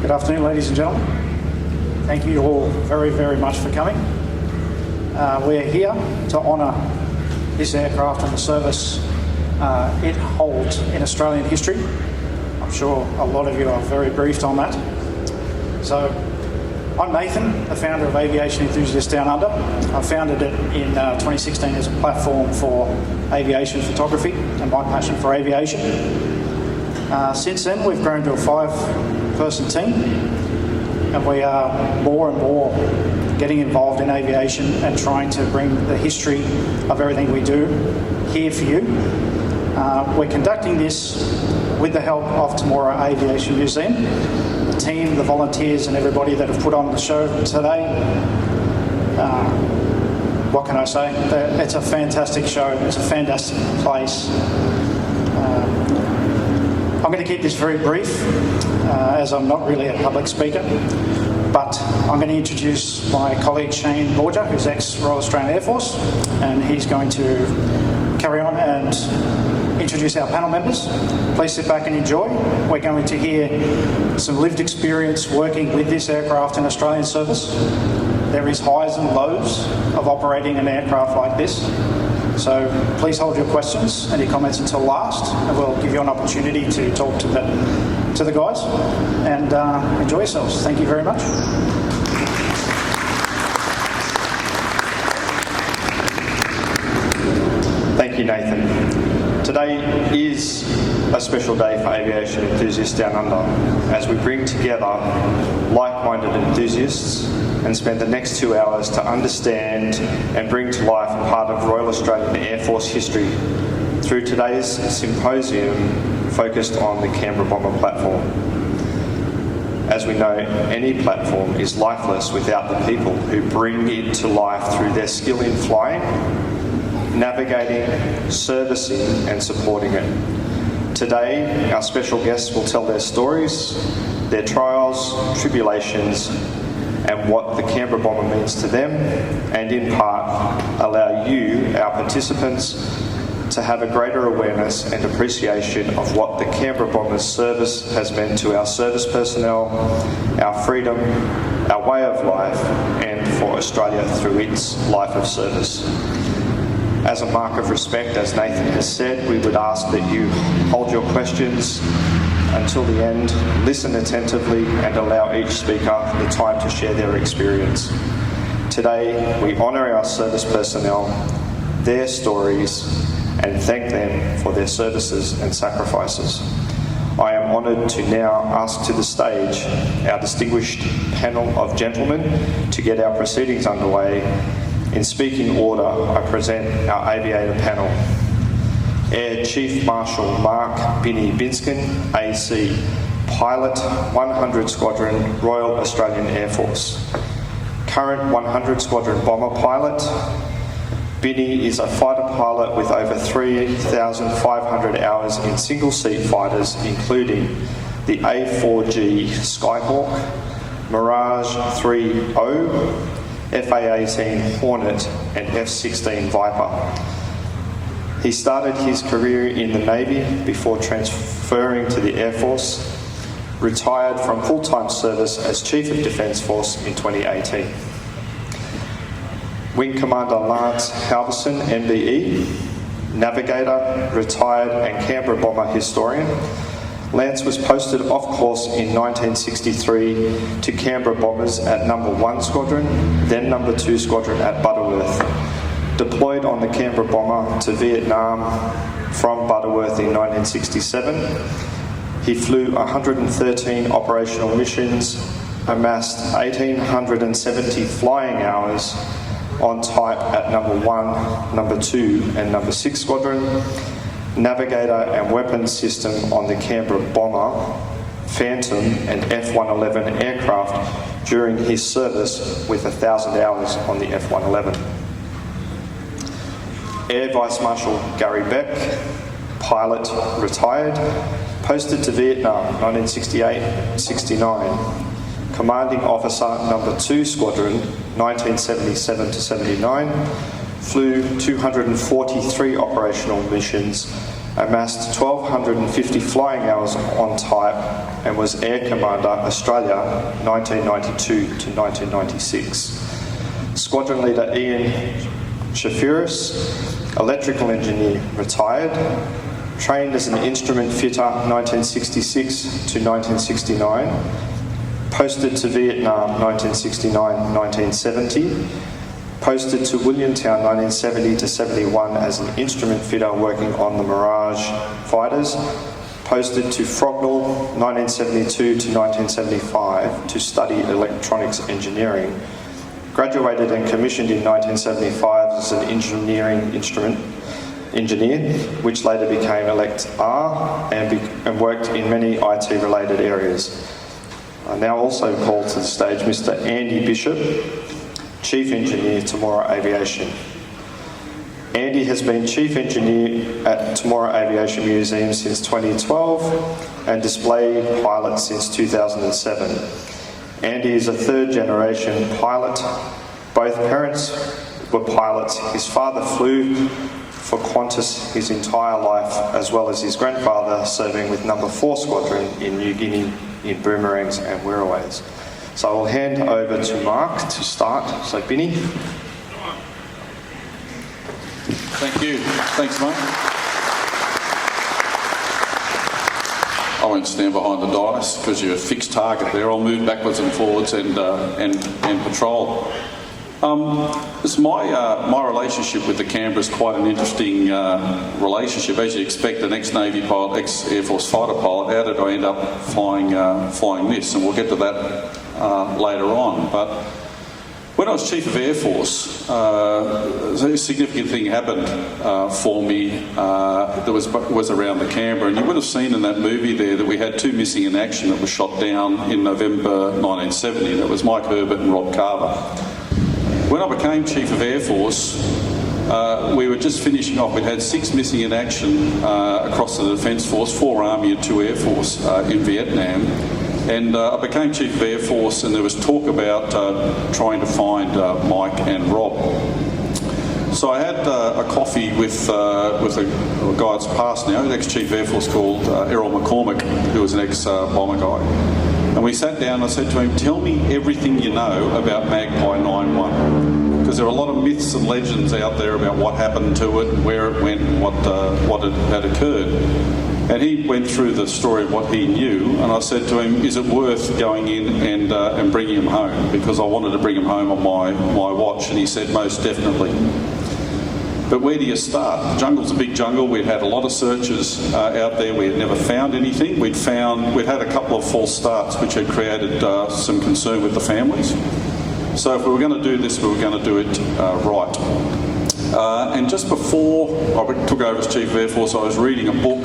Good afternoon, ladies and gentlemen. Thank you all very, very much for coming. We're here to honour this aircraft and the service it holds in Australian history. I'm sure a lot of you are very briefed on that. So, I'm Nathan, the founder of Aviation Enthusiasts Down Under. I founded it in 2016 as a platform for aviation photography and my passion for aviation. Since then, we've grown to a 5-person team, and we are more and more getting involved in aviation and trying to bring the history of everything we do here for you. We're conducting this with the help of Temora Aviation Museum, the team, the volunteers and everybody that have put on the show today. What can I say? It's a fantastic show, it's a fantastic place. I'm going to keep this very brief, as I'm not really a public speaker, but I'm going to introduce my colleague Shane Borger, who's ex-Royal Australian Air Force, and he's going to carry on and introduce our panel members. Please sit back and enjoy. We're going to hear some lived experience working with this aircraft in Australian service. There is highs and lows of operating an aircraft like this. So please hold your questions and your comments until last, and we'll give you an opportunity to talk to the guys and enjoy yourselves. Thank you very much. Thank you, Nathan. Today is a special day for aviation enthusiasts down under as we bring together like-minded enthusiasts and spend the next 2 hours to understand and bring to life a part of Royal Australian Air Force history through today's symposium focused on the Canberra Bomber platform. As we know, any platform is lifeless without the people who bring it to life through their skill in flying, navigating, servicing and supporting it. Today, our special guests will tell their stories, their trials, tribulations, and what the Canberra Bomber means to them, and in part, allow you, our participants, to have a greater awareness and appreciation of what the Canberra Bomber's service has meant to our service personnel, our freedom, our way of life, and for Australia through its life of service. As a mark of respect, as Nathan has said, we would ask that you hold your questions until the end, listen attentively and allow each speaker the time to share their experience. Today, we honour our service personnel, their stories, and thank them for their services and sacrifices. I am honoured to now ask to the stage our distinguished panel of gentlemen to get our proceedings underway. In speaking order, I present our aviator panel. Air Chief Marshal Mark Binny Binskin, AC, Pilot 100 Squadron, Royal Australian Air Force. Current 100 Squadron Bomber pilot. Binny is a fighter pilot with over 3,500 hours in single-seat fighters, including the A4G Skyhawk, Mirage 3O, FA-18 Hornet and F-16 Viper. He started his career in the Navy before transferring to the Air Force, retired from full-time service as Chief of Defence Force in 2018. Wing Commander Lance Halverson, MBE, Navigator, retired and Canberra Bomber historian. Lance was posted off course in 1963 to Canberra Bombers at number 1 Squadron, then number 2 Squadron at Butterworth. Deployed on the Canberra Bomber to Vietnam from Butterworth in 1967. He flew 113 operational missions, amassed 1,870 flying hours on type at number 1, number 2 and number 6 Squadron, navigator and weapons system on the Canberra Bomber, Phantom and F-111 aircraft during his service with 1,000 hours on the F-111. Air Vice Marshal Gary Beck, pilot, retired, posted to Vietnam 1968-69, Commanding Officer number 2 Squadron 1977 to 79, flew 243 operational missions, amassed 1,250 flying hours on type, and was Air Commander Australia 1992 to 1996. Squadron Leader Ian Shafiris, electrical engineer, retired. Trained as an instrument fitter 1966 to 1969. Posted to Vietnam 1969-1970. Posted to Williamtown 1970 to 71 as an instrument fitter working on the Mirage fighters. Posted to Frognal 1972 to 1975 to study electronics engineering. Graduated and commissioned in 1975 as an engineering instrument engineer, which later became Elect R and worked in many IT-related areas. I now also call to the stage Mr. Andy Bishop, Chief Engineer, Temora Aviation. Andy has been Chief Engineer at Temora Aviation Museum since 2012 and display pilot since 2007. Andy is a third-generation pilot. Both parents were pilots. His father flew for Qantas his entire life, as well as his grandfather serving with No. 4 Squadron in New Guinea in boomerangs and wirraways. So I'll hand over to Mark to start. So Binny. Thank you. Thanks, mate. I won't stand behind the dais because you're a fixed target there. I'll move backwards and forwards and patrol. My relationship with the Canberra is quite an interesting relationship. As you expect, an ex-Navy pilot, ex-Air Force fighter pilot, how did I end up flying this? And we'll get to that later on. But when I was Chief of Air Force, a significant thing happened for me that was around the Canberra. And you would have seen in that movie there that we had 2 missing in action that were shot down in November 1970. That was Mike Herbert and Rob Carver. When I became Chief of Air Force, we were just finishing off. We'd had 6 missing in action across the Defence Force, 4 Army and 2 Air Force in Vietnam. And I became Chief of Air Force, and there was talk about trying to find Mike and Rob. So I had a coffee with a guy that's passed now, an ex-Chief of Air Force called Errol McCormick, who was an ex-bomber guy. And we sat down and I said to him, tell me everything you know about Magpie 9-1. Because there are a lot of myths and legends out there about what happened to it, where it went, what had occurred. And he went through the story of what he knew, and I said to him, is it worth going in and bringing him home? Because I wanted to bring him home on my watch, and he said, most definitely. But where do you start? The jungle's a big jungle. We'd had a lot of searches out there. We had never found anything. We'd had a couple of false starts which had created some concern with the families. So if we were going to do this, we were going to do it right. And just before I took over as Chief of Air Force, I was reading a book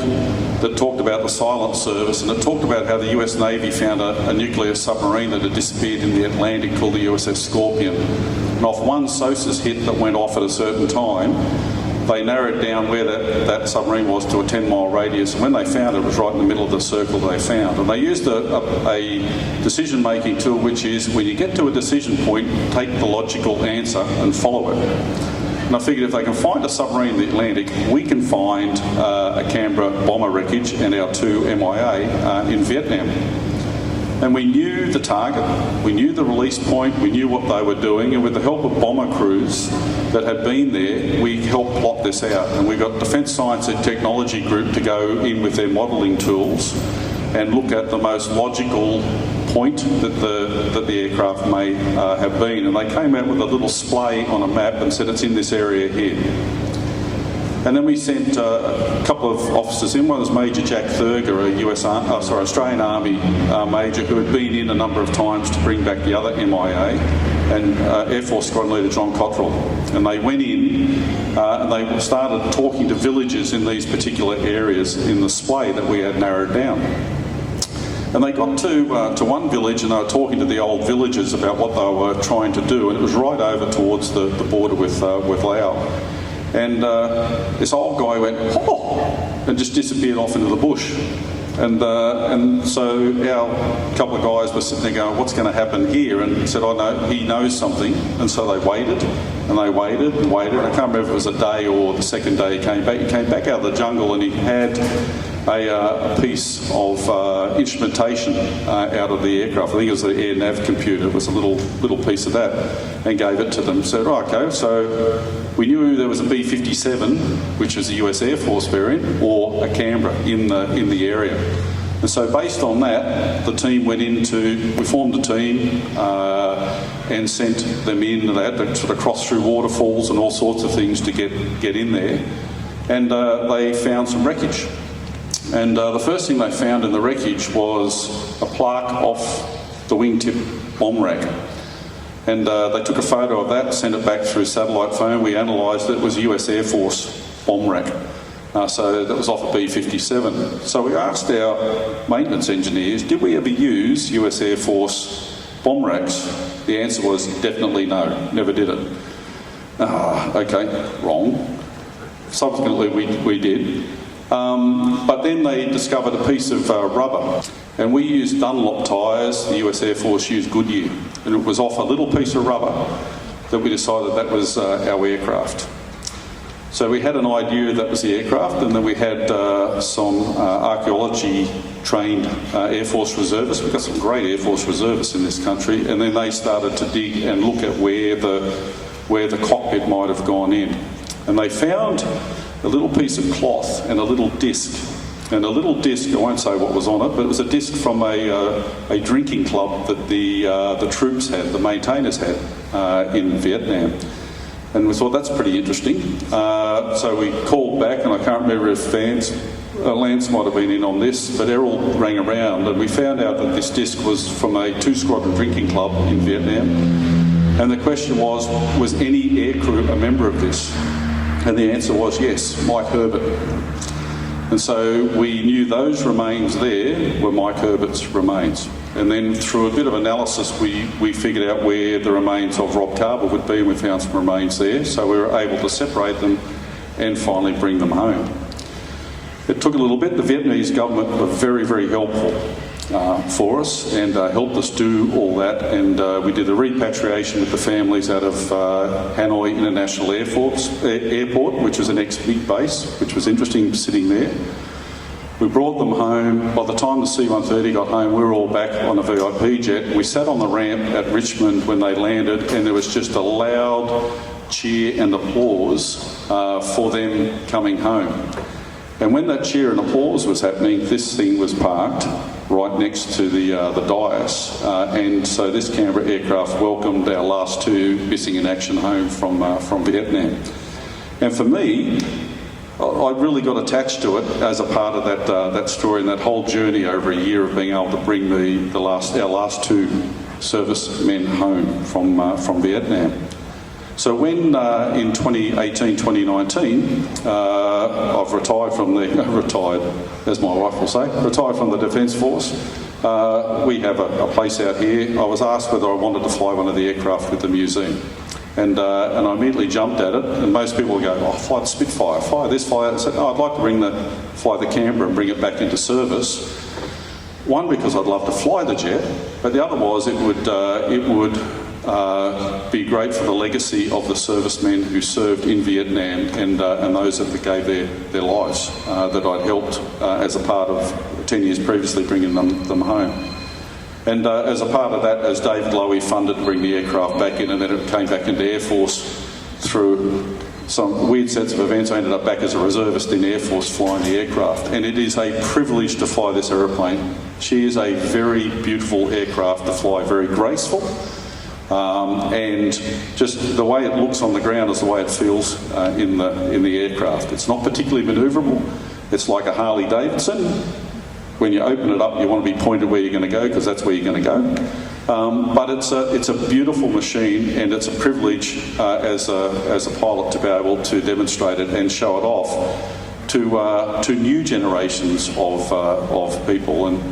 that talked about the silent service, and it talked about how the US Navy found a nuclear submarine that had disappeared in the Atlantic called the USS Scorpion. And off one SOSUS hit that went off at a certain time, they narrowed down where that submarine was to a 10-mile radius, and when they found it, it was right in the middle of the circle they found. And they used a decision-making tool, which is when you get to a decision point, take the logical answer and follow it. And I figured if they can find a submarine in the Atlantic, we can find a Canberra bomber wreckage and our 2 MIA in Vietnam. And we knew the target, we knew the release point, we knew what they were doing, and with the help of bomber crews that had been there, we helped plot this out. And we got Defence Science and Technology Group to go in with their modelling tools and look at the most logical point that the aircraft may have been. And they came out with a little splay on a map and said it's in this area here. And then we sent a couple of officers in. One was Major Jack Thurger, a Australian Army major who had been in a number of times to bring back the other MIA, and Air Force Squadron Leader John Cottrell. And they went in and they started talking to villagers in these particular areas in the splay that we had narrowed down. And they got to one village, and they were talking to the old villagers about what they were trying to do, and it was right over towards the border with Laos. And this old guy went, oh, and just disappeared off into the bush. And so our couple of guys were sitting there going, what's going to happen here? And he said, oh no, he knows something. And so they waited, and they waited and waited. I can't remember if it was a day or the second day he came back. He came back out of the jungle and he had a piece of instrumentation out of the aircraft. I think it was the air nav computer. It was a little piece of that, and gave it to them. Said, oh, okay, so we knew there was a B-57, which is a US Air Force variant, or a Canberra in the area. And so based on that, the team we formed a team and sent them in. They had to sort of cross through waterfalls and all sorts of things to get in there. And they found some wreckage. And the first thing they found in the wreckage was a plaque off the wingtip bomb rack. And they took a photo of that, sent it back through satellite phone. We analysed it. It was a US Air Force bomb rack. So that was off a B-57. So we asked our maintenance engineers, did we ever use US Air Force bomb racks? The answer was definitely no, never did it. Okay, wrong. Subsequently we did. But then they discovered a piece of rubber, and we used Dunlop tyres, the US Air Force used Goodyear, and it was off a little piece of rubber that we decided that was our aircraft. So we had an idea that was the aircraft, and then we had some archaeology trained Air Force reservists. We've got some great Air Force reservists in this country, and then they started to dig and look at where the cockpit might have gone in. And they found a little piece of cloth and a little disc. And a little disc, I won't say what was on it, but it was a disc from a drinking club that the troops had, the maintainers had in Vietnam. And we thought that's pretty interesting. So we called back, and I can't remember if Lance might have been in on this, but Errol rang around, and we found out that this disc was from a 2-squadron drinking club in Vietnam. And the question was any aircrew a member of this? And the answer was yes, Mike Herbert. And so we knew those remains there were Mike Herbert's remains. And then through a bit of analysis, we figured out where the remains of Rob Carver would be, and we found some remains there. So we were able to separate them and finally bring them home. It took a little bit. The Vietnamese government were very, very helpful for us and helped us do all that. And we did the repatriation with the families out of Hanoi International Airport, which was an ex-MiG base, which was interesting sitting there. We brought them home. By the time the C-130 got home, we were all back on a VIP jet. We sat on the ramp at Richmond when they landed, and there was just a loud cheer and applause for them coming home. And when that cheer and applause was happening, this thing was parked right next to the dais. And so this Canberra aircraft welcomed our last 2 missing in action home from Vietnam. And for me, I really got attached to it as a part of that story and that whole journey over a year of being able to bring our last 2 servicemen home from Vietnam. So when in 2018, 2019, I've retired from as my wife will say, retired from the Defence Force. We have a place out here. I was asked whether I wanted to fly one of the aircraft with the museum. And I immediately jumped at it, and most people go, oh, fly the Spitfire, fly this, fly that. I said, no, I'd like to fly the Canberra and bring it back into service. One, because I'd love to fly the jet, but the other was it would be great for the legacy of the servicemen who served in Vietnam and those that gave their lives that I'd helped as a part of 10 years previously bringing them home. And as a part of that, as David Lowy funded to bring the aircraft back in, and then it came back into Air Force through some weird sets of events, I ended up back as a reservist in Air Force flying the aircraft. And it is a privilege to fly this aeroplane. She is a very beautiful aircraft to fly, very graceful. And just the way it looks on the ground is the way it feels in the aircraft. It's not particularly manoeuvrable. It's like a Harley Davidson. When you open it up, you want to be pointed where you're going to go because that's where you're going to go. But it's a beautiful machine, and it's a privilege as a pilot to be able to demonstrate it and show it off to new generations of people. And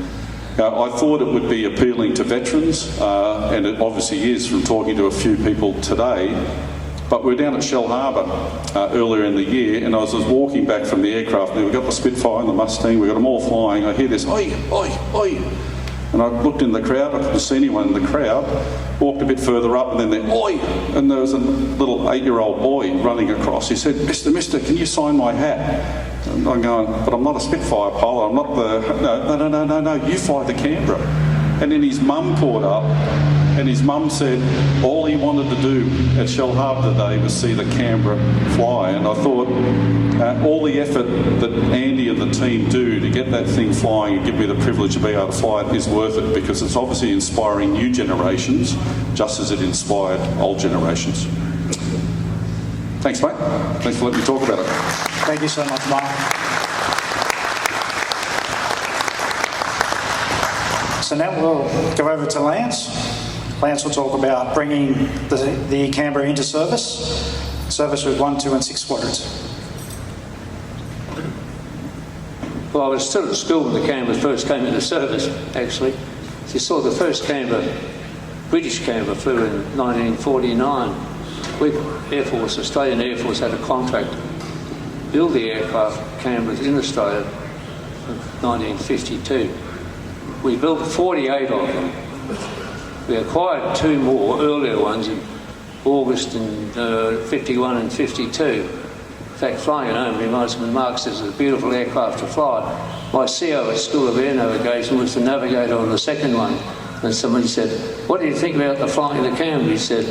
I thought it would be appealing to veterans, and it obviously is from talking to a few people today, But we were down at Shell Harbour earlier in the year, and I was walking back from the aircraft, and we've got the Spitfire and the Mustang, we've got them all flying. I hear this, oi, oi, oi. And I looked in the crowd, I couldn't see anyone in the crowd, walked a bit further up, and then there, oi! And there was a little 8-year-old boy running across. He said, Mister, can you sign my hat? And I'm going, but I'm not a Spitfire pilot, I'm not the... No, you fly the Canberra. And then his mum caught up, and his mum said all he wanted to do at Shell Harbour today was see the Canberra fly. And I thought all the effort that Andy and the team do to get that thing flying and give me the privilege to be able to fly it is worth it, because it's obviously inspiring new generations just as it inspired old generations. Thanks, mate. Thanks for letting me talk about it. Thank you so much, Mark. So now we'll go over to Lance. Lance will talk about bringing the Canberra into service with 1, 2 and 6 squadrons. Well, I was still at school when the Canberra first came into service, actually. So you saw the first British Canberra flew in 1949. Australian Air Force had a contract to build the aircraft Canberras in Australia in 1952. We built 48 of them. We acquired 2 more earlier ones in August in 51 and 52. In fact, flying it home reminds me, Mark says, it's a beautiful aircraft to fly. My CO at School of Air Navigation was the navigator on the second one. And somebody said, what do you think about the flying the Canberra? He said,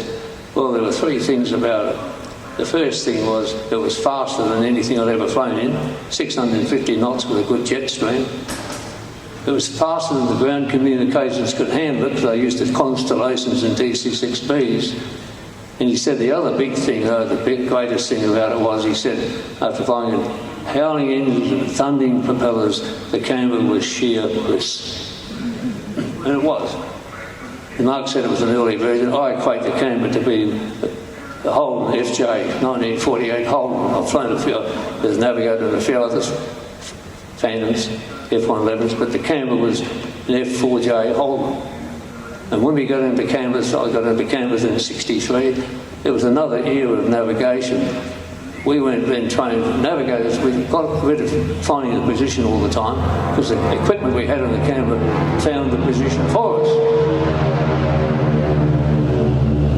well, there were 3 things about it. The first thing was it was faster than anything I'd ever flown in, 650 knots with a good jet stream. It was faster than the ground communications could handle it, because they used the Constellations and DC-6Bs. And he said the other big thing, the greatest thing about it was, he said, after flying in howling engines and thundering propellers, the Canberra was sheer bliss. And it was. And Mark said it was an early version. I equate the Canberra to be the Holden FJ, 1948 Holden. I've flown a few, there's navigated in a few others, Phantoms, F-111s, but the Canberra was an F4J Holden. And when we got into Canberra, I got into Canberra in '63, it was another era of navigation. We weren't then trained navigators. We got rid of finding the position all the time, because the equipment we had on the Canberra found the position for us.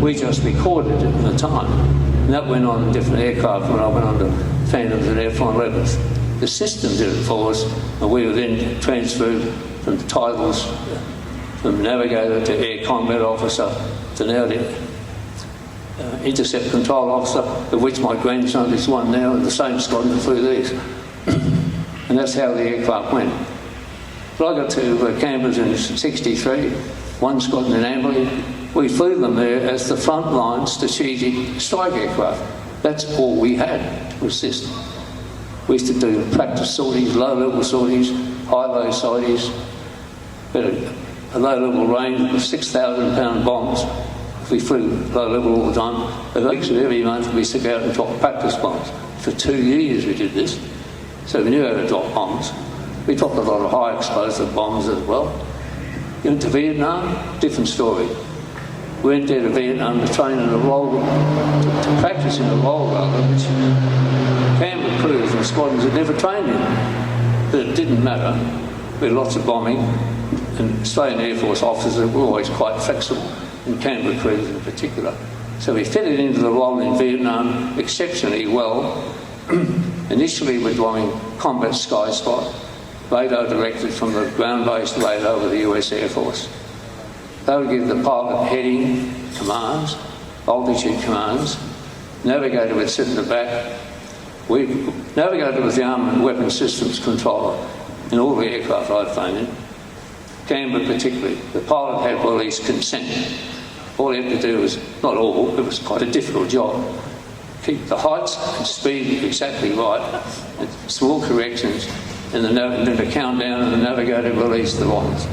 We just recorded it at the time. And that went on different aircraft when I went on to Phantoms and F-111s. The system did it for us, and we were then transferred from titles from navigator to air combat officer to now the intercept control officer, of which my grandson is one now, and the same squadron flew these. And that's how the aircraft went. But I got to Canberra in '63, 1 squadron in Amberley. We flew them there as the frontline strategic strike aircraft. That's all we had was this. We used to do practice sorties, low-level sorties, high-low sorties. We had a low-level range of 6,000-pound bombs. We flew low-level all the time. Every month we took out and dropped practice bombs. For 2 years we did this. So we knew how to drop bombs. We dropped a lot of high-explosive bombs as well. Went to Vietnam, different story. We went there to Vietnam to train in a role, to practice in a role rather, which Canberra crews and squadrons had never trained in. But it didn't matter. We had lots of bombing, and Australian Air Force officers were always quite flexible, and Canberra crews in particular. So we fitted into the role in Vietnam exceptionally well. Initially we're bombing combat sky spot, radar directed from the ground-based radar over the US Air Force. They would give the pilot heading commands, altitude commands. Navigator would sit in the back. Navigator was the Armament Weapon Systems controller in all the aircraft I'd flown in. Canberra particularly. The pilot had release consent. All he had to do was, not all, it was quite a difficult job. Keep the heights and speed exactly right, and small corrections, and then the countdown and the navigator released the lines.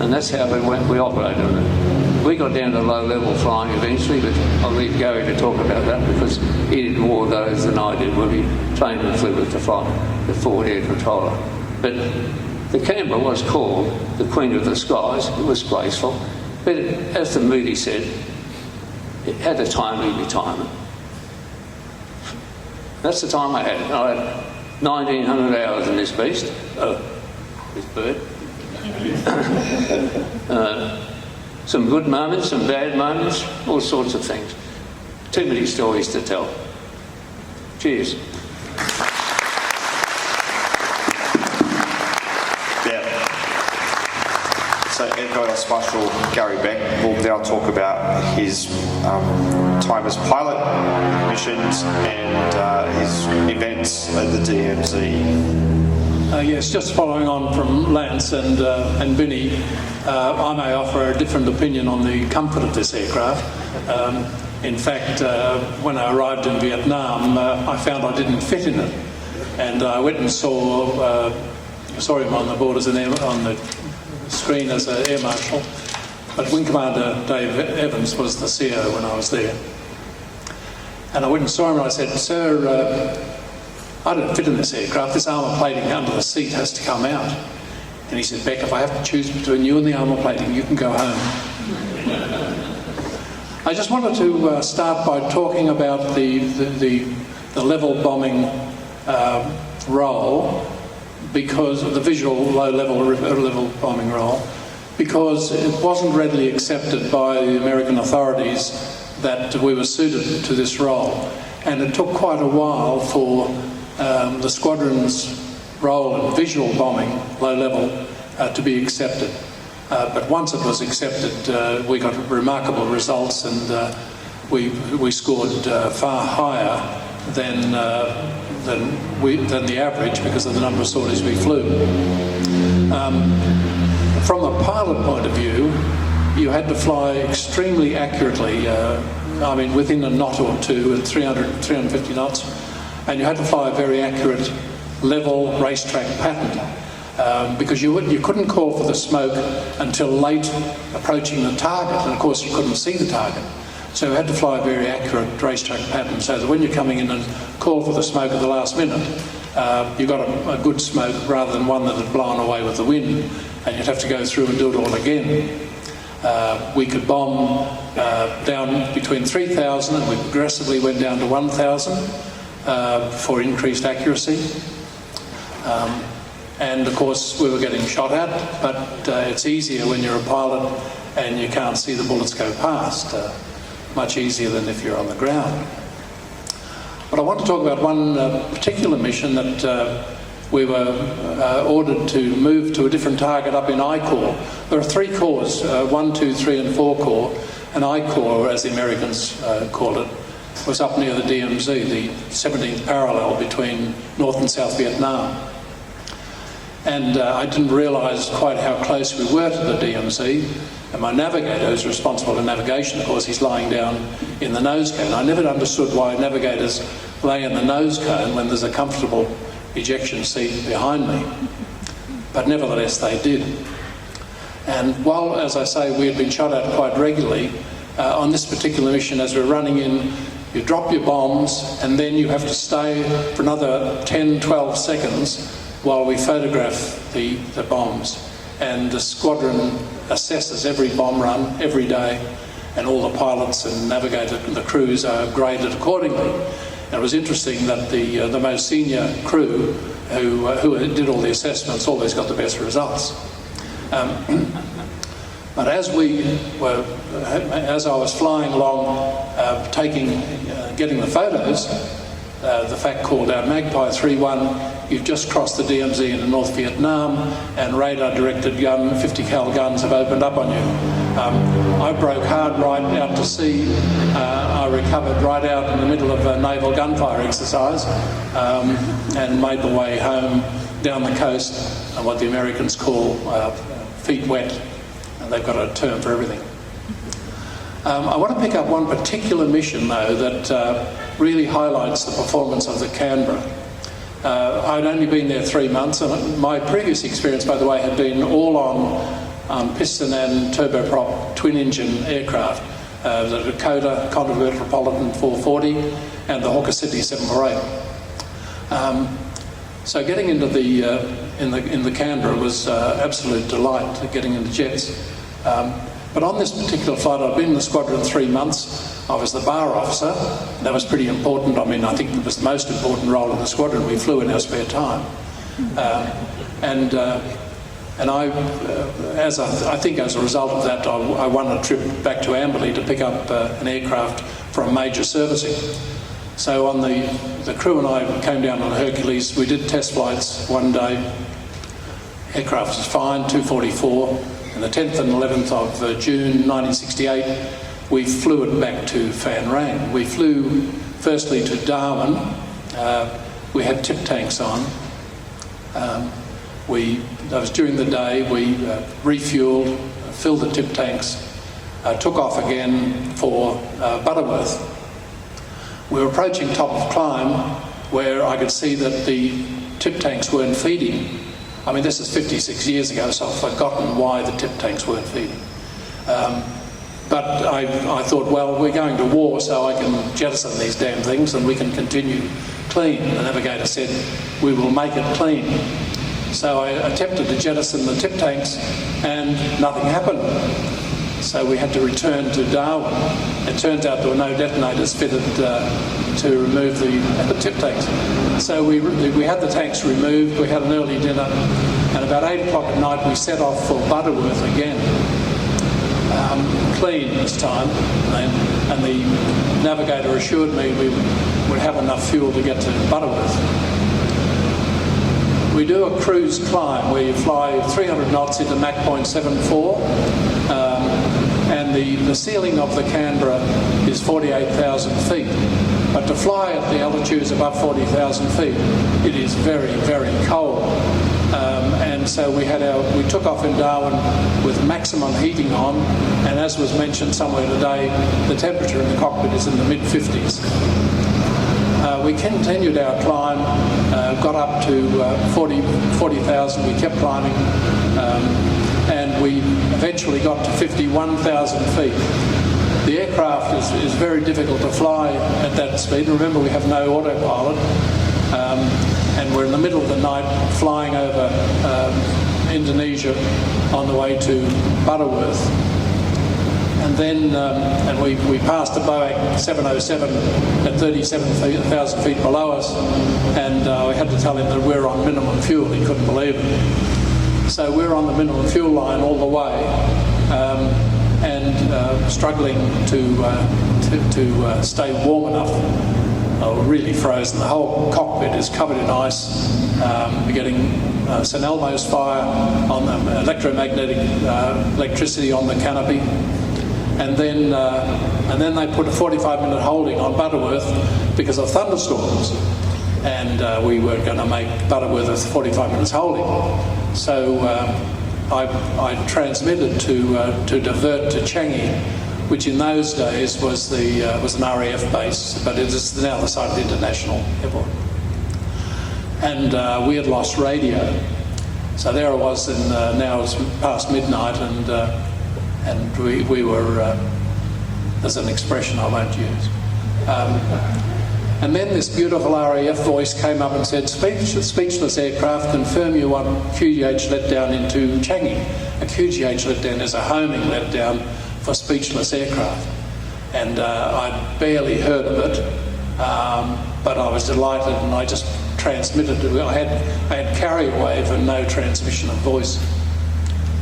And that's how we operated on it. We got down to low-level flying eventually, but I'll leave Gary to talk about that because he did more of those than I did when he trained and flew with the forward air controller. But the Canberra was called the Queen of the Skies. It was graceful. But as the movie said, it had a timely retirement. That's the time I had. I had 1,900 hours in this beast. This bird. Some good moments, some bad moments, all sorts of things. Too many stories to tell. Cheers. So Air Vice Marshal Gary Beck will now talk about his time as pilot, missions and his events at the DMZ. Yes, just following on from Lance and Vinny, I may offer a different opinion on the comfort of this aircraft. In fact, when I arrived in Vietnam, I found I didn't fit in it, and I went and saw him on the board as on the screen as an air marshal, but Wing Commander Dave Evans was the CO when I was there. And I went and saw him and I said, "Sir, I don't fit in this aircraft. This armour plating under the seat has to come out." And he said, "Beck, if I have to choose between you and the armour plating, you can go home." I just wanted to start by talking about the level bombing role, because of the visual low-level bombing role, because it wasn't readily accepted by the American authorities that we were suited to this role. And it took quite a while for the squadron's role in visual bombing, low-level, to be accepted. But once it was accepted, we got remarkable results, and we scored far higher than the average because of the number of sorties we flew. From a pilot point of view, you had to fly extremely accurately, I mean within a knot or two at 350 knots, and you had to fly a very accurate level racetrack pattern. Because you couldn't call for the smoke until late approaching the target, and of course you couldn't see the target. So you had to fly a very accurate racetrack pattern so that when you're coming in and call for the smoke at the last minute, you got a good smoke rather than one that had blown away with the wind, and you'd have to go through and do it all again. We could bomb down between 3,000 and we progressively went down to 1,000 for increased accuracy. And of course we were getting shot at, but it's easier when you're a pilot and you can't see the bullets go past. Much easier than if you're on the ground. But I want to talk about one particular mission that we were ordered to move to a different target up in I Corps. There are 3 corps, 1, 2, 3 and 4 Corps, and I Corps, as the Americans called it, was up near the DMZ, the 17th parallel between North and South Vietnam. And I didn't realise quite how close we were to the DMZ, and my navigator, who's responsible for navigation, of course, he's lying down in the nose cone. I never understood why navigators lay in the nose cone when there's a comfortable ejection seat behind me, but nevertheless they did. And while, as I say, we had been shot at quite regularly, on this particular mission, as we're running in, you drop your bombs and then you have to stay for another 10, 12 seconds while we photograph the bombs. And the squadron assesses every bomb run every day, and all the pilots and navigators and the crews are graded accordingly. And it was interesting that the most senior crew who did all the assessments always got the best results. But as I was flying along, getting the photos, the FAC called out, Magpie 3-1, you've just crossed the DMZ into North Vietnam and radar-directed 50 cal guns have opened up on you. I broke hard right out to sea. I recovered right out in the middle of a naval gunfire exercise and made the way home down the coast, what the Americans call feet wet. And they've got a term for everything. I want to pick up one particular mission, though, that really highlights the performance of the Canberra. I'd only been there 3 months, and my previous experience, by the way, had been all on piston and turboprop twin-engine aircraft, the Dakota Continental Metropolitan 440 and the Hawker City 748. So getting into in the Canberra was absolute delight, getting into jets. But on this particular flight, I'd been in the squadron 3 months. I was the bar officer. That was pretty important. I mean, I think it was the most important role in the squadron. We flew in our spare time. And I think as a result of that, I won a trip back to Amberley to pick up an aircraft from major servicing. So on the crew and I came down on Hercules. We did test flights one day. Aircraft was fine, 244. And the 10th and 11th of June 1968, we flew it back to Fan Rang. We flew firstly to Darwin. We had tip tanks on. That was during the day. We refueled, filled the tip tanks, took off again for Butterworth. We were approaching top of climb where I could see that the tip tanks weren't feeding. I mean, this is 56 years ago, so I've forgotten why the tip tanks weren't feeding. But I thought, well, we're going to war, so I can jettison these damn things and we can continue clean. The navigator said, we will make it clean. So I attempted to jettison the tip tanks and nothing happened. So we had to return to Darwin. It turns out there were no detonators fitted to remove the tip tanks. So we had the tanks removed, we had an early dinner, and about 8 o'clock at night we set off for Butterworth again. Clean this time, and the navigator assured me we would have enough fuel to get to Butterworth. We do a cruise climb where you fly 300 knots into Mach 0.74, and the ceiling of the Canberra is 48,000 feet. But to fly at the altitudes above 40,000 feet, it is very, very cold. And so we took off in Darwin with maximum heating on, and as was mentioned somewhere today, the temperature in the cockpit is in the mid-50s. We continued our climb, got up to 40,000, we kept climbing, and we eventually got to 51,000 feet. The aircraft is very difficult to fly at that speed. Remember, we have no autopilot, and we're in the middle of the night flying over Indonesia on the way to Butterworth. And then we passed the Boeing 707 at 37,000 feet below us, and we had to tell him that we're on minimum fuel. He couldn't believe it. So we're on the minimum fuel line all the way, and struggling to stay warm enough. We're really frozen. The whole cockpit is covered in ice. We're getting St Elmo's fire on the electromagnetic electricity on the canopy. And then they put a 45-minute holding on Butterworth because of thunderstorms, and we weren't going to make Butterworth a 45 minutes holding. So I transmitted to divert to Changi, which in those days was an RAF base, but it is now the site of the International Airport. And we had lost radio, so there I was, and now it's past midnight, and we were, there's an expression I won't use. And then this beautiful RAF voice came up and said, speechless aircraft, confirm you want QGH let down into Changi. A QGH let down is a homing let down for speechless aircraft. And I'd barely heard of it, but I was delighted, and I just transmitted it. I had carrier wave and no transmission of voice.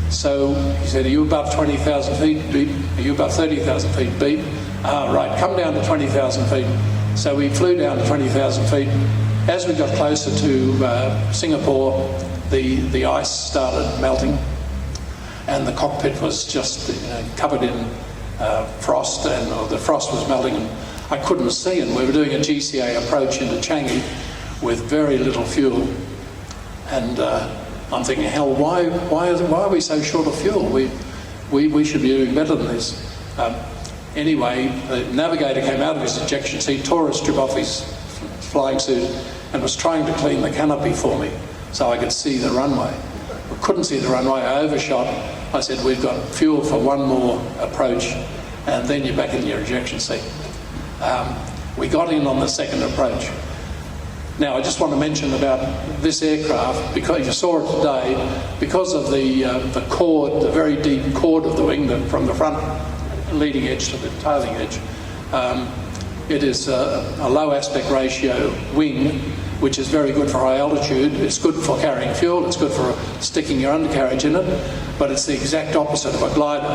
So he said, are you above 20,000 feet? Beep. Are you above 30,000 feet? Beep. Right, come down to 20,000 feet. So we flew down to 20,000 feet. As we got closer to Singapore, the ice started melting, and the cockpit was just covered in frost, and the frost was melting, and I couldn't see, and we were doing a GCA approach into Changi with very little fuel, and I'm thinking, hell, why are we so short of fuel? We should be doing better than this. Anyway, the navigator came out of his ejection seat, tore a strip off his flying suit, and was trying to clean the canopy for me so I could see the runway. I couldn't see the runway, I overshot. I said, we've got fuel for one more approach, and then you're back in your ejection seat. We got in on the second approach. Now, I just want to mention about this aircraft, because you saw it today, because of the cord, the very deep cord of the wing from the front leading edge to the tailing edge, It is a low aspect ratio wing, which is very good for high altitude. It's good for carrying fuel, it's good for sticking your undercarriage in it, but it's the exact opposite of a glider.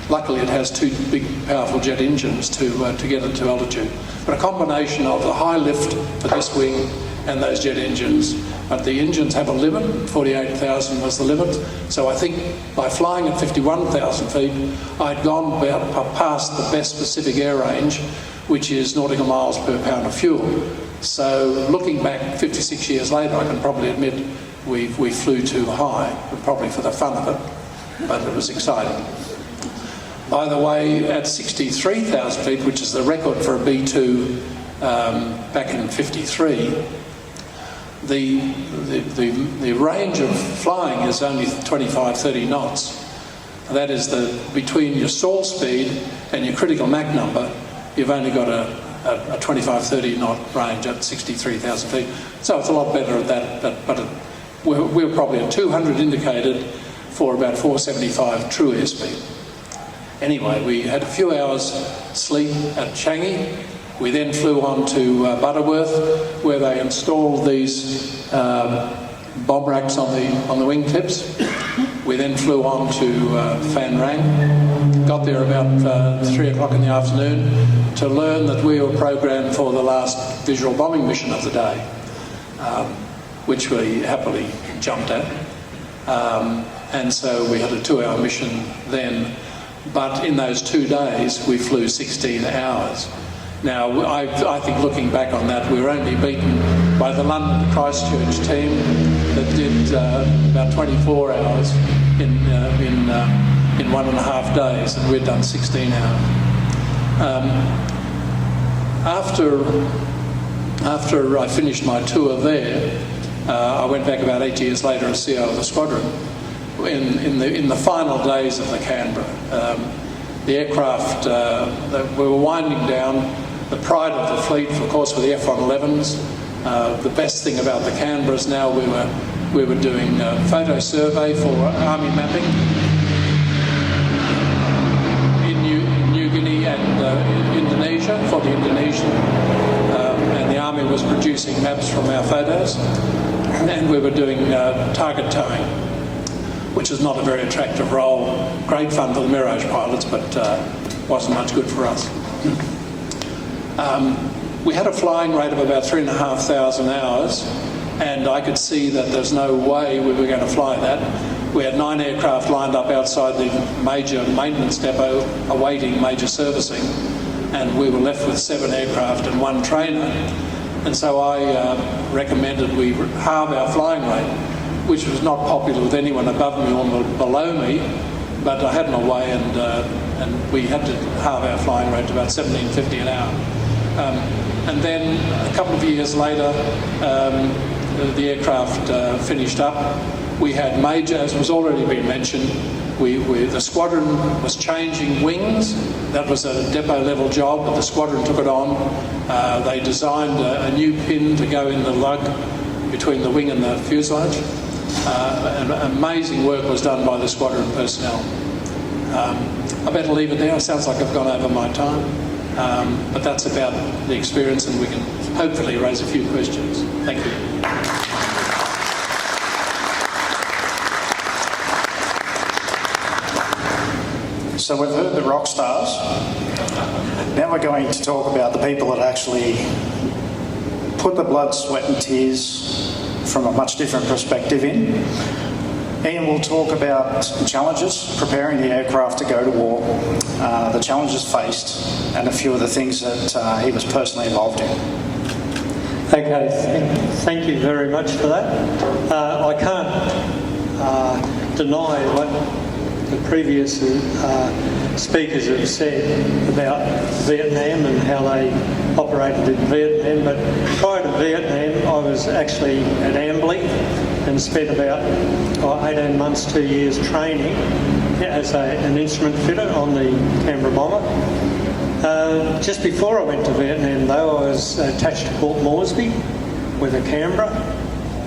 Luckily, it has two big, powerful jet engines to get it to altitude. But a combination of the high lift for this wing and those jet engines. But the engines have a limit, 48,000 was the limit. So I think by flying at 51,000 feet, I'd gone about past the best specific air range, which is nautical miles per pound of fuel. So looking back 56 years later, I can probably admit we flew too high, probably for the fun of it, but it was exciting. By the way, at 63,000 feet, which is the record for a B-2 back in 53, the range of flying is only 25-30 knots. That is between your stall speed and your critical Mach number, you've only got a 25-30 knot range at 63,000 feet. So it's a lot better at that, but we're probably at 200 indicated for about 475 true airspeed. Anyway, we had a few hours sleep at Changi. We then flew on to Butterworth, where they installed these bomb racks on the wingtips. We then flew on to Phan Rang. Got there about 3 o'clock in the afternoon to learn that we were programmed for the last visual bombing mission of the day, which we happily jumped at. And so we had a 2-hour mission then. But in those 2 days, we flew 16 hours. Now, I think looking back on that, we were only beaten by the London Christchurch team that did about 24 hours in 1.5 days, and we'd done 16 hours. After I finished my tour there, I went back about 8 years later as CO of the squadron. In the final days of the Canberra, the aircraft, we were winding down. The pride of the fleet, of course, were the F-111s. The best thing about the Canberras now, we were doing photo survey for army mapping in New Guinea and Indonesia, for the Indonesian, and the army was producing maps from our photos, and we were doing target towing, which is not a very attractive role. Great fun for the Mirage pilots, but wasn't much good for us. We had a flying rate of about 3,500 hours, and I could see that there's no way we were going to fly that. We had 9 aircraft lined up outside the major maintenance depot awaiting major servicing, and we were left with 7 aircraft and 1 trainer. And so I recommended we halve our flying rate, which was not popular with anyone above me or below me, but I had my way, and we had to halve our flying rate to about 1750 an hour. And then a couple of years later, the aircraft finished up. We had major, as was already been mentioned, the squadron was changing wings. That was a depot level job, but the squadron took it on. They designed a new pin to go in the lug between the wing and the fuselage. And amazing work was done by the squadron personnel. I better leave it there. It sounds like I've gone over my time. But that's about the experience, and we can hopefully raise a few questions. Thank you. So we've heard the rock stars. Now we're going to talk about the people that actually put the blood, sweat and tears from a much different perspective in. Ian will talk about challenges preparing the aircraft to go to war, the challenges faced, and a few of the things that he was personally involved in. Okay, thank you very much for that. I can't deny what the previous speakers have said about Vietnam and how they operated in Vietnam, but prior to Vietnam I was actually at Amberley and spent about 18 months, 2 years training as an instrument fitter on the Canberra Bomber. Just before I went to Vietnam though, I was attached to Port Moresby with a Canberra.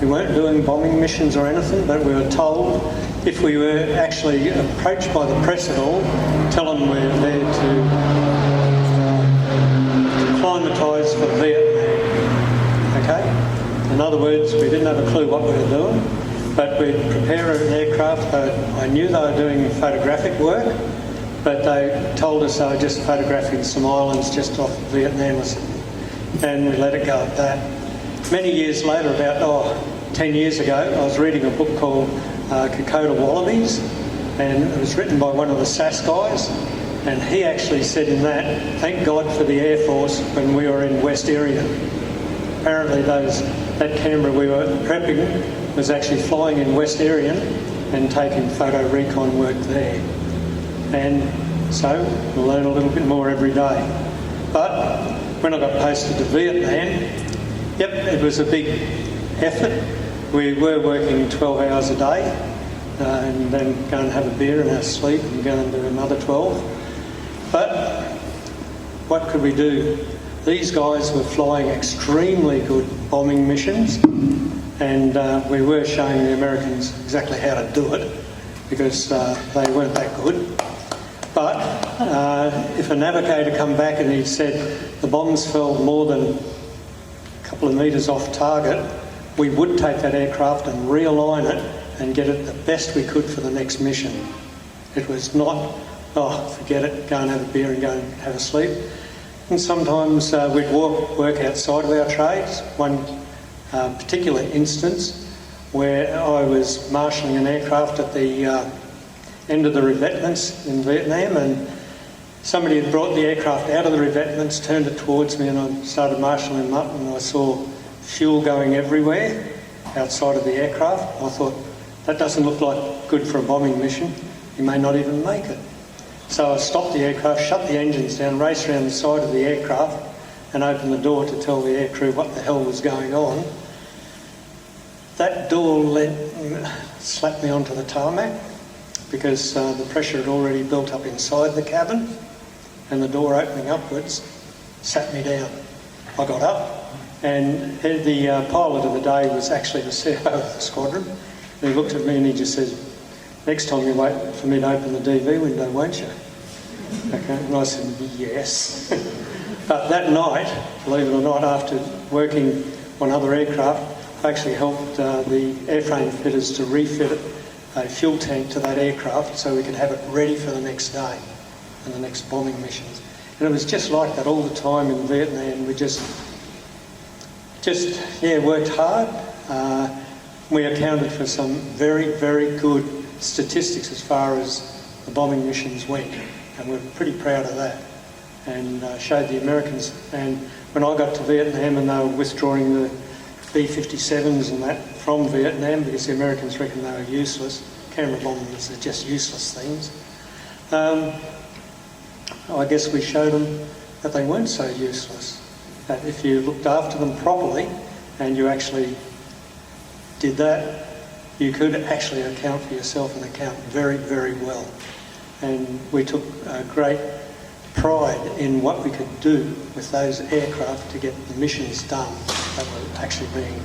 We weren't doing bombing missions or anything, but we were told if we were actually approached by the press at all, tell them we're there to In other words, we didn't have a clue what we were doing, but we'd prepare an aircraft. I knew they were doing photographic work, but they told us they were just photographing some islands just off Vietnam or something, and we let it go at that. Many years later, about 10 years ago, I was reading a book called Kokoda Wallabies, and it was written by one of the SAS guys, and he actually said in that, thank God for the Air Force when we were in West Irian. Apparently that Canberra we were prepping was actually flying in West Irian and taking photo recon work there. And so we'll learn a little bit more every day. But when I got posted to Vietnam, yep, it was a big effort. We were working 12 hours a day and then go and have a beer in our sleep and go and do another 12. But what could we do? These guys were flying extremely good bombing missions, and we were showing the Americans exactly how to do it because they weren't that good. But if a navigator come back and he said the bombs fell more than a couple of metres off target, we would take that aircraft and realign it and get it the best we could for the next mission. It was not, oh, forget it, go and have a beer and go and have a sleep. And sometimes we'd work outside of our trades. One particular instance where I was marshalling an aircraft at the end of the revetments in Vietnam, and somebody had brought the aircraft out of the revetments, turned it towards me, and I started marshalling them up, and I saw fuel going everywhere outside of the aircraft. I thought, that doesn't look like good for a bombing mission. You may not even make it. So I stopped the aircraft, shut the engines down, raced around the side of the aircraft and opened the door to tell the aircrew what the hell was going on. That door slapped me onto the tarmac because the pressure had already built up inside the cabin, and the door opening upwards sat me down. I got up, and the pilot of the day was actually the CO of the squadron, and he looked at me and he just said, next time you wait for me to open the DV window, won't you? Okay, and I said, yes. But that night, believe it or not, after working on other aircraft, I actually helped the airframe fitters to refit a fuel tank to that aircraft so we could have it ready for the next day and the next bombing missions. And it was just like that all the time in Vietnam. We just worked hard. We accounted for some very, very good statistics as far as the bombing missions went, and we're pretty proud of that, and showed the Americans. And when I got to Vietnam and they were withdrawing the B-57s and that from Vietnam because the Americans reckoned they were useless, Canberra bombers are just useless things, I guess we showed them that they weren't so useless, that if you looked after them properly and you actually did that, you could actually account for yourself and account very, very well. And we took great pride in what we could do with those aircraft to get the missions done that were actually being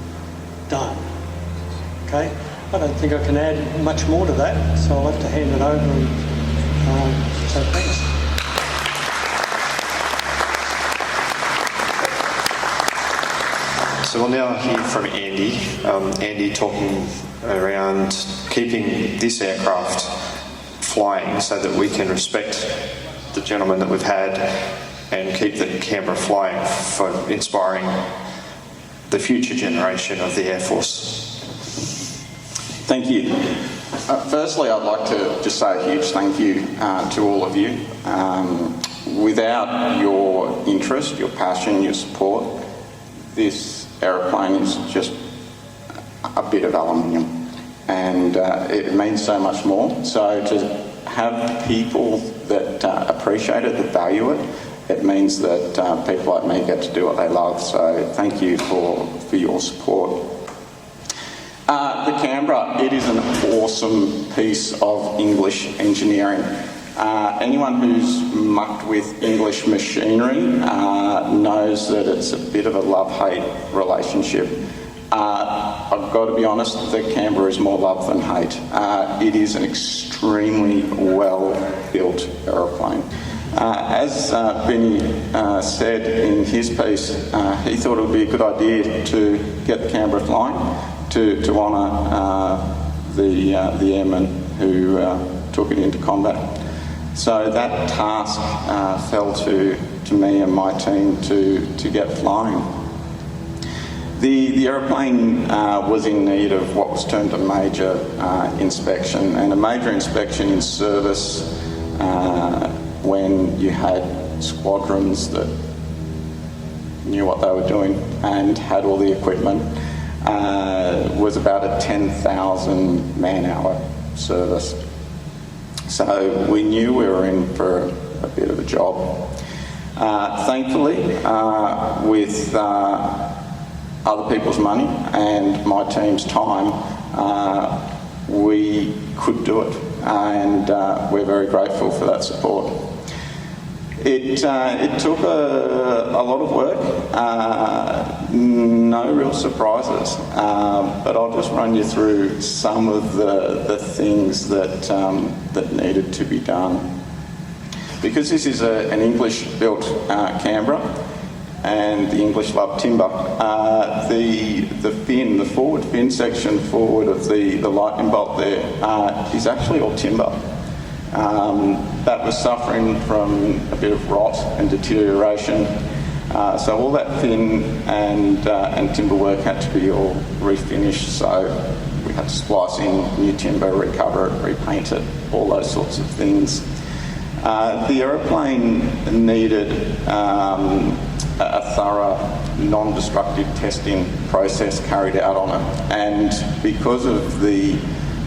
done. Okay? I don't think I can add much more to that, so I'll have to hand it over and so thanks. So we'll now hear from Andy. Andy talking around keeping this aircraft flying so that we can respect the gentleman that we've had and keep the Canberra flying for inspiring the future generation of the Air Force. Thank you. Firstly, I'd like to just say a huge thank you to all of you. Without your interest, your passion, your support, this aeroplane is just a bit of aluminium, and it means so much more. So to have people that appreciate it, that value it, it means that people like me get to do what they love. So thank you for your support. The Canberra, it is an awesome piece of English engineering. Anyone who's mucked with English machinery knows that it's a bit of a love-hate relationship. I've got to be honest, that Canberra is more love than hate. It is an extremely well-built aeroplane. As Vinny said in his piece, he thought it would be a good idea to get the Canberra flying to honour the airmen who took it into combat. So that task fell to me and my team to get flying. The aeroplane was in need of what was termed a major inspection, and a major inspection in service when you had squadrons that knew what they were doing and had all the equipment was about a 10,000 man-hour service. So we knew we were in for a bit of a job. Thankfully, with other people's money and my team's time, we could do it, and we're very grateful for that support. It took a lot of work, no real surprises, but I'll just run you through some of the things that needed to be done. Because this is an English-built Canberra, and the English love timber, the fin, the forward fin section forward of the lightning bolt there is actually all timber. That was suffering from a bit of rot and deterioration. So all that fin and timber work had to be all refinished. So we had to splice in new timber, recover it, repaint it, all those sorts of things. The aeroplane needed a thorough non-destructive testing process carried out on it, and because of the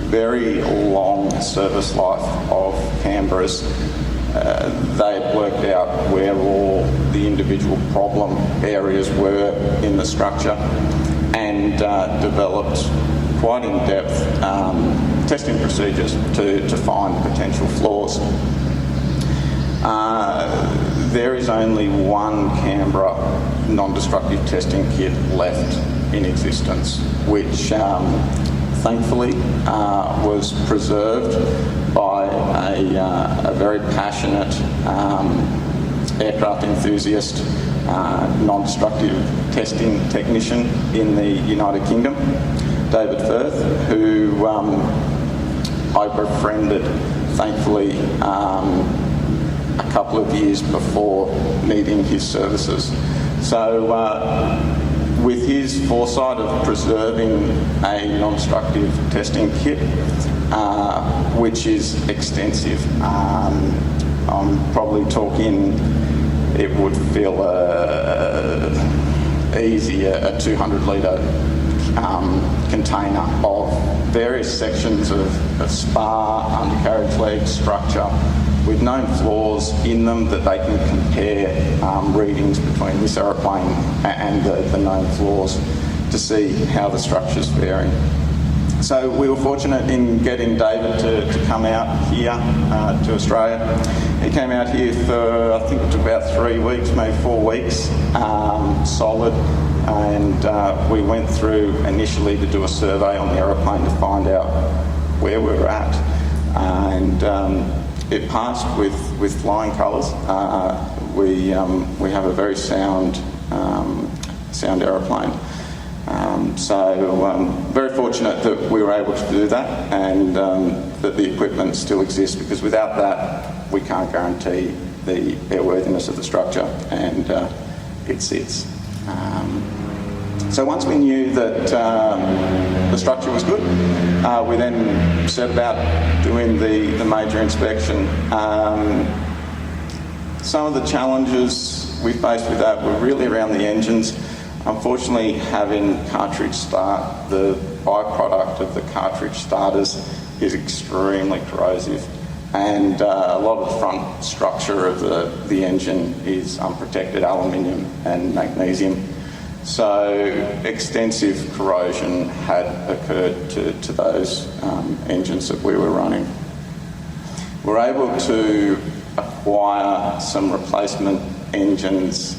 very long service life of Canberras, they had worked out where all the individual problem areas were in the structure and developed quite in-depth testing procedures to find potential flaws. There is only one Canberra non-destructive testing kit left in existence, which thankfully was preserved by a very passionate aircraft enthusiast, non-destructive testing technician in the United Kingdom, David Firth, who I befriended, thankfully, a couple of years before needing his services. So with his foresight of preserving a non-destructive testing kit, which is extensive, I'm probably talking, it would feel easy a 200 litre container of various sections of spar, undercarriage leg structure, with known flaws in them that they can compare readings between this aeroplane and the known flaws to see how the structure's varying. So we were fortunate in getting David to come out here to Australia. He came out here for, I think it took about 3 weeks, maybe 4 weeks, solid, and we went through initially to do a survey on the aeroplane to find out where we were at, and it passed with flying colours. We have a very sound aeroplane. So very fortunate that we were able to do that, and that the equipment still exists, because without that we can't guarantee the airworthiness of the structure, and it sits. So once we knew that the structure was good, we then set about doing the major inspection. Some of the challenges we faced with that were really around the engines. Unfortunately, having cartridge start, the byproduct of the cartridge starters is extremely corrosive, and a lot of the front structure of the engine is unprotected aluminium and magnesium. So extensive corrosion had occurred to those engines that we were running. We were able to acquire some replacement engines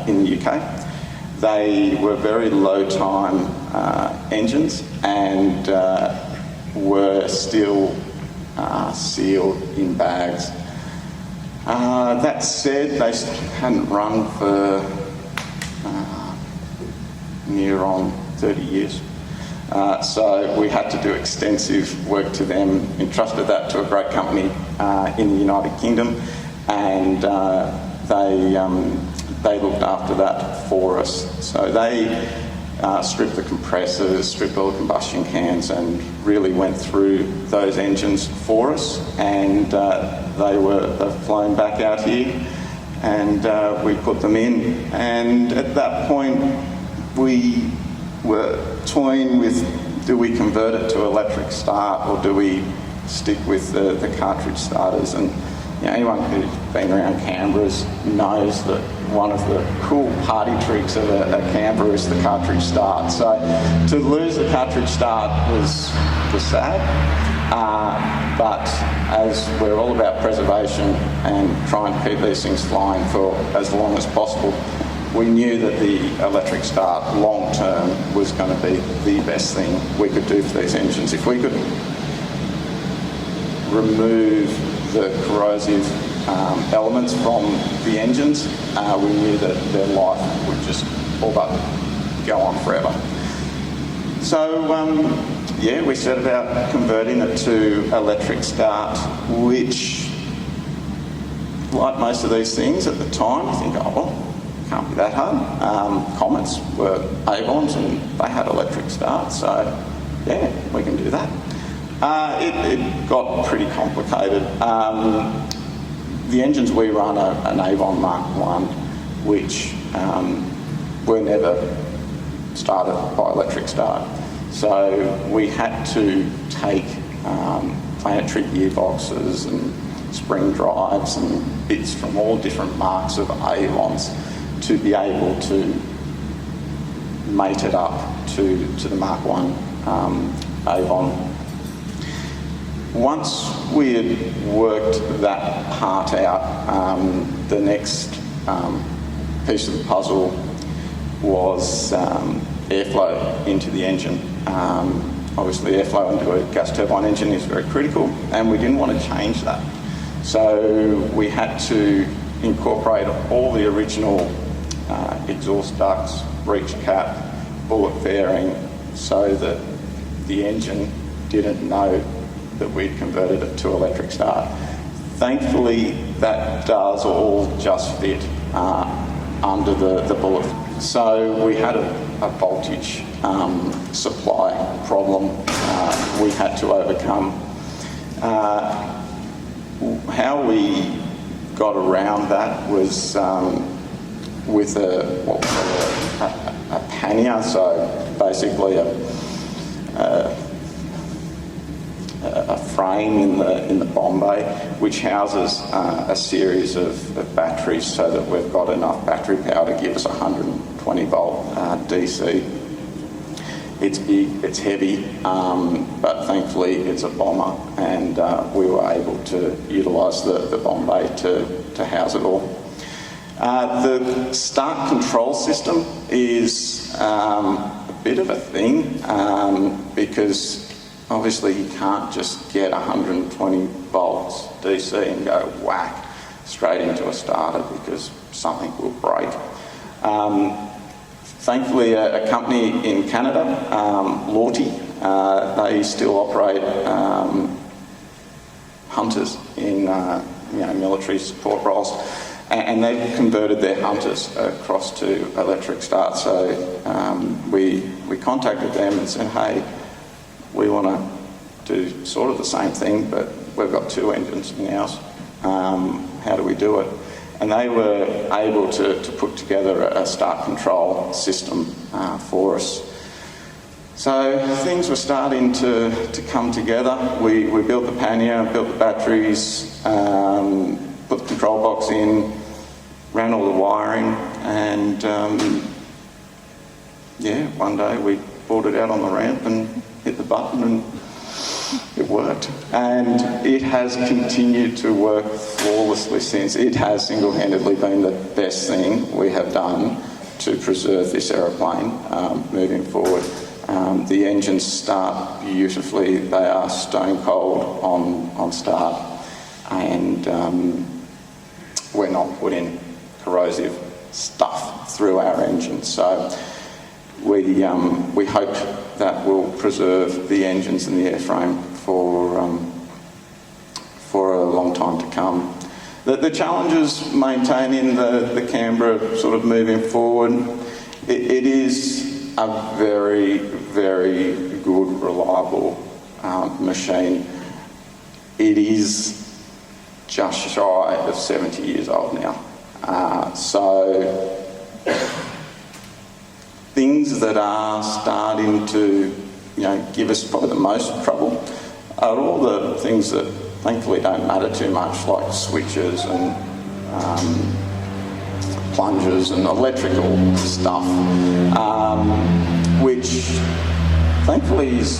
in the UK. They were very low time engines and were still sealed in bags. That said, they hadn't run for near on 30 years. So we had to do extensive work to them, entrusted that to a great company in the United Kingdom, and they looked after that for us. So they stripped the compressors, stripped all the combustion cans, and really went through those engines for us. And they've flown back out here, and we put them in. And at that point, we were toying with, do we convert it to electric start, or do we stick with the cartridge starters? And you know, anyone who's been around Canberra's knows that one of the cool party tricks of a Canberra is the cartridge start. So to lose the cartridge start was sad, but as we're all about preservation and trying to keep these things flying for as long as possible, we knew that the electric start long term was going to be the best thing we could do for these engines. If we could remove the corrosive elements from the engines, we knew that their life would just all but go on forever. So yeah, we set about converting it to electric start, which, like most of these things at the time, you think, oh well, can't be that hard. Comets were Avons and they had electric start, so yeah, we can do that. It got pretty complicated. The engines we run are an Avon Mark I, which were never started by electric start. So we had to take planetary gearboxes and spring drives and bits from all different marks of Avons to be able to mate it up to the Mark I Avon. Once we had worked that part out, the next piece of the puzzle was airflow into the engine. Obviously airflow into a gas turbine engine is very critical, and we didn't want to change that. So we had to incorporate all the original exhaust ducts, breech cap, bullet fairing, so that the engine didn't know that we'd converted it to electric start. Thankfully, that does all just fit under the bullet. So we had a voltage supply problem we had to overcome. How we got around that was with what we call a pannier, so basically a frame in the bomb bay which houses a series of batteries, so that we've got enough battery power to give us 120 volt DC. It's big, it's heavy, but thankfully it's a bomber, and we were able to utilise the bomb bay to house it all. The start control system is a bit of a thing because obviously you can't just get 120 volts DC and go whack straight into a starter, because something will break. Thankfully, a company in Canada, Lorty, they still operate Hunters in military support roles, and they've converted their Hunters across to electric start. So we contacted them and said, hey, we want to do sort of the same thing, but we've got two engines in ours. How do we do it? And they were able to put together a start control system for us. So things were starting to come together. We built the pannier, built the batteries, put the control box in, ran all the wiring, and one day we pulled it out on the ramp and hit the button and it worked. And it has continued to work flawlessly since. It has single-handedly been the best thing we have done to preserve this aeroplane moving forward. The engines start beautifully. They are stone cold on start, and we're not putting corrosive stuff through our engines. So we hope that will preserve the engines and the airframe for a long time to come. The challenges maintaining the Canberra sort of moving forward, it is a very, very good, reliable machine. It is just shy of 70 years old now. So things that are starting to, give us probably the most trouble are all the things that thankfully don't matter too much, like switches and plungers and electrical stuff, which thankfully is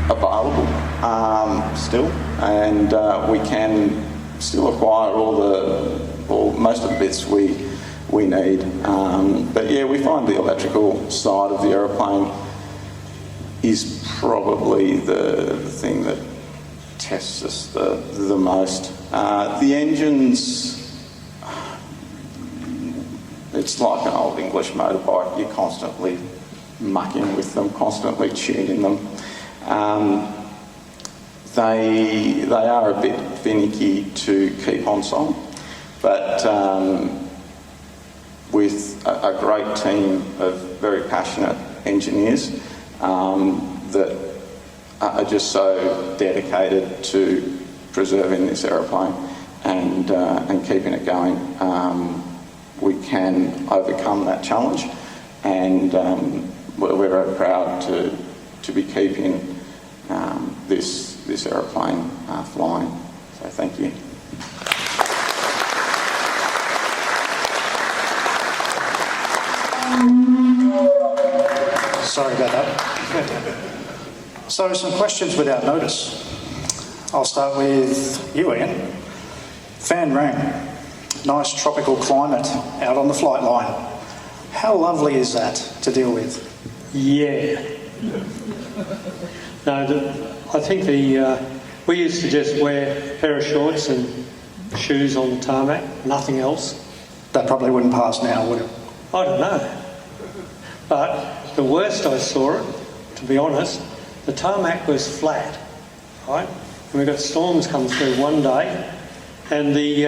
available still, and we can still acquire most of the bits we need. But yeah, we find the electrical side of the aeroplane is probably the thing that tests us the most. The engines, it's like an old English motorbike. You're constantly mucking with them, constantly tuning them. They are a bit finicky to keep on song, but with a great team of very passionate engineers that are just so dedicated to preserving this aeroplane and keeping it going, we can overcome that challenge, and we're very proud to be keeping this aeroplane flying. So thank you. Sorry about that. So some questions without notice. I'll start with you, Ian. Fan rang. Nice tropical climate out on the flight line. How lovely is that to deal with? Yeah. No, I think we used to just wear a pair of shorts and shoes on the tarmac, nothing else. That probably wouldn't pass now, would it? I don't know. But the worst I saw it, to be honest, the tarmac was flat, right? And we got storms come through one day, and the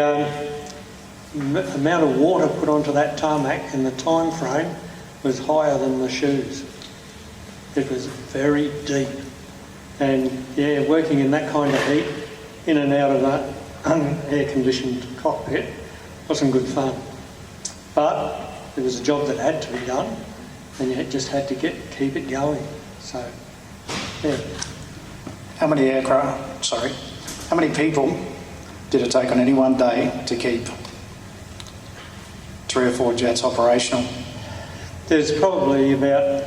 amount of water put onto that tarmac in the time frame was higher than the shoes. It was very deep. And yeah, working in that kind of heat, in and out of that air-conditioned cockpit, wasn't good fun. But it was a job that had to be done, and you just had to keep it going. So, yeah. How many people did it take on any one day to keep 3 or 4 jets operational? There's probably about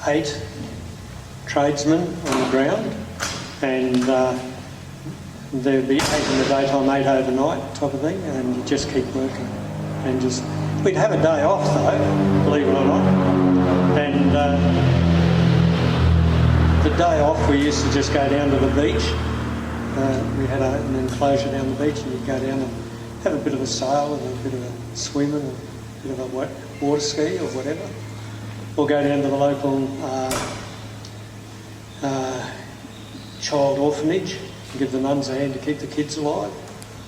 8 tradesmen on the ground, and there'd be 8 in the daytime, 8 overnight type of thing, and you just keep working. And we'd have a day off though, believe it or not, and the day off we used to just go down to the beach. We had an enclosure down the beach, and you'd go down and have a bit of a sail and a bit of a swim and a bit of a water ski or whatever, or go down to the local child orphanage and give the nuns a hand to keep the kids alive,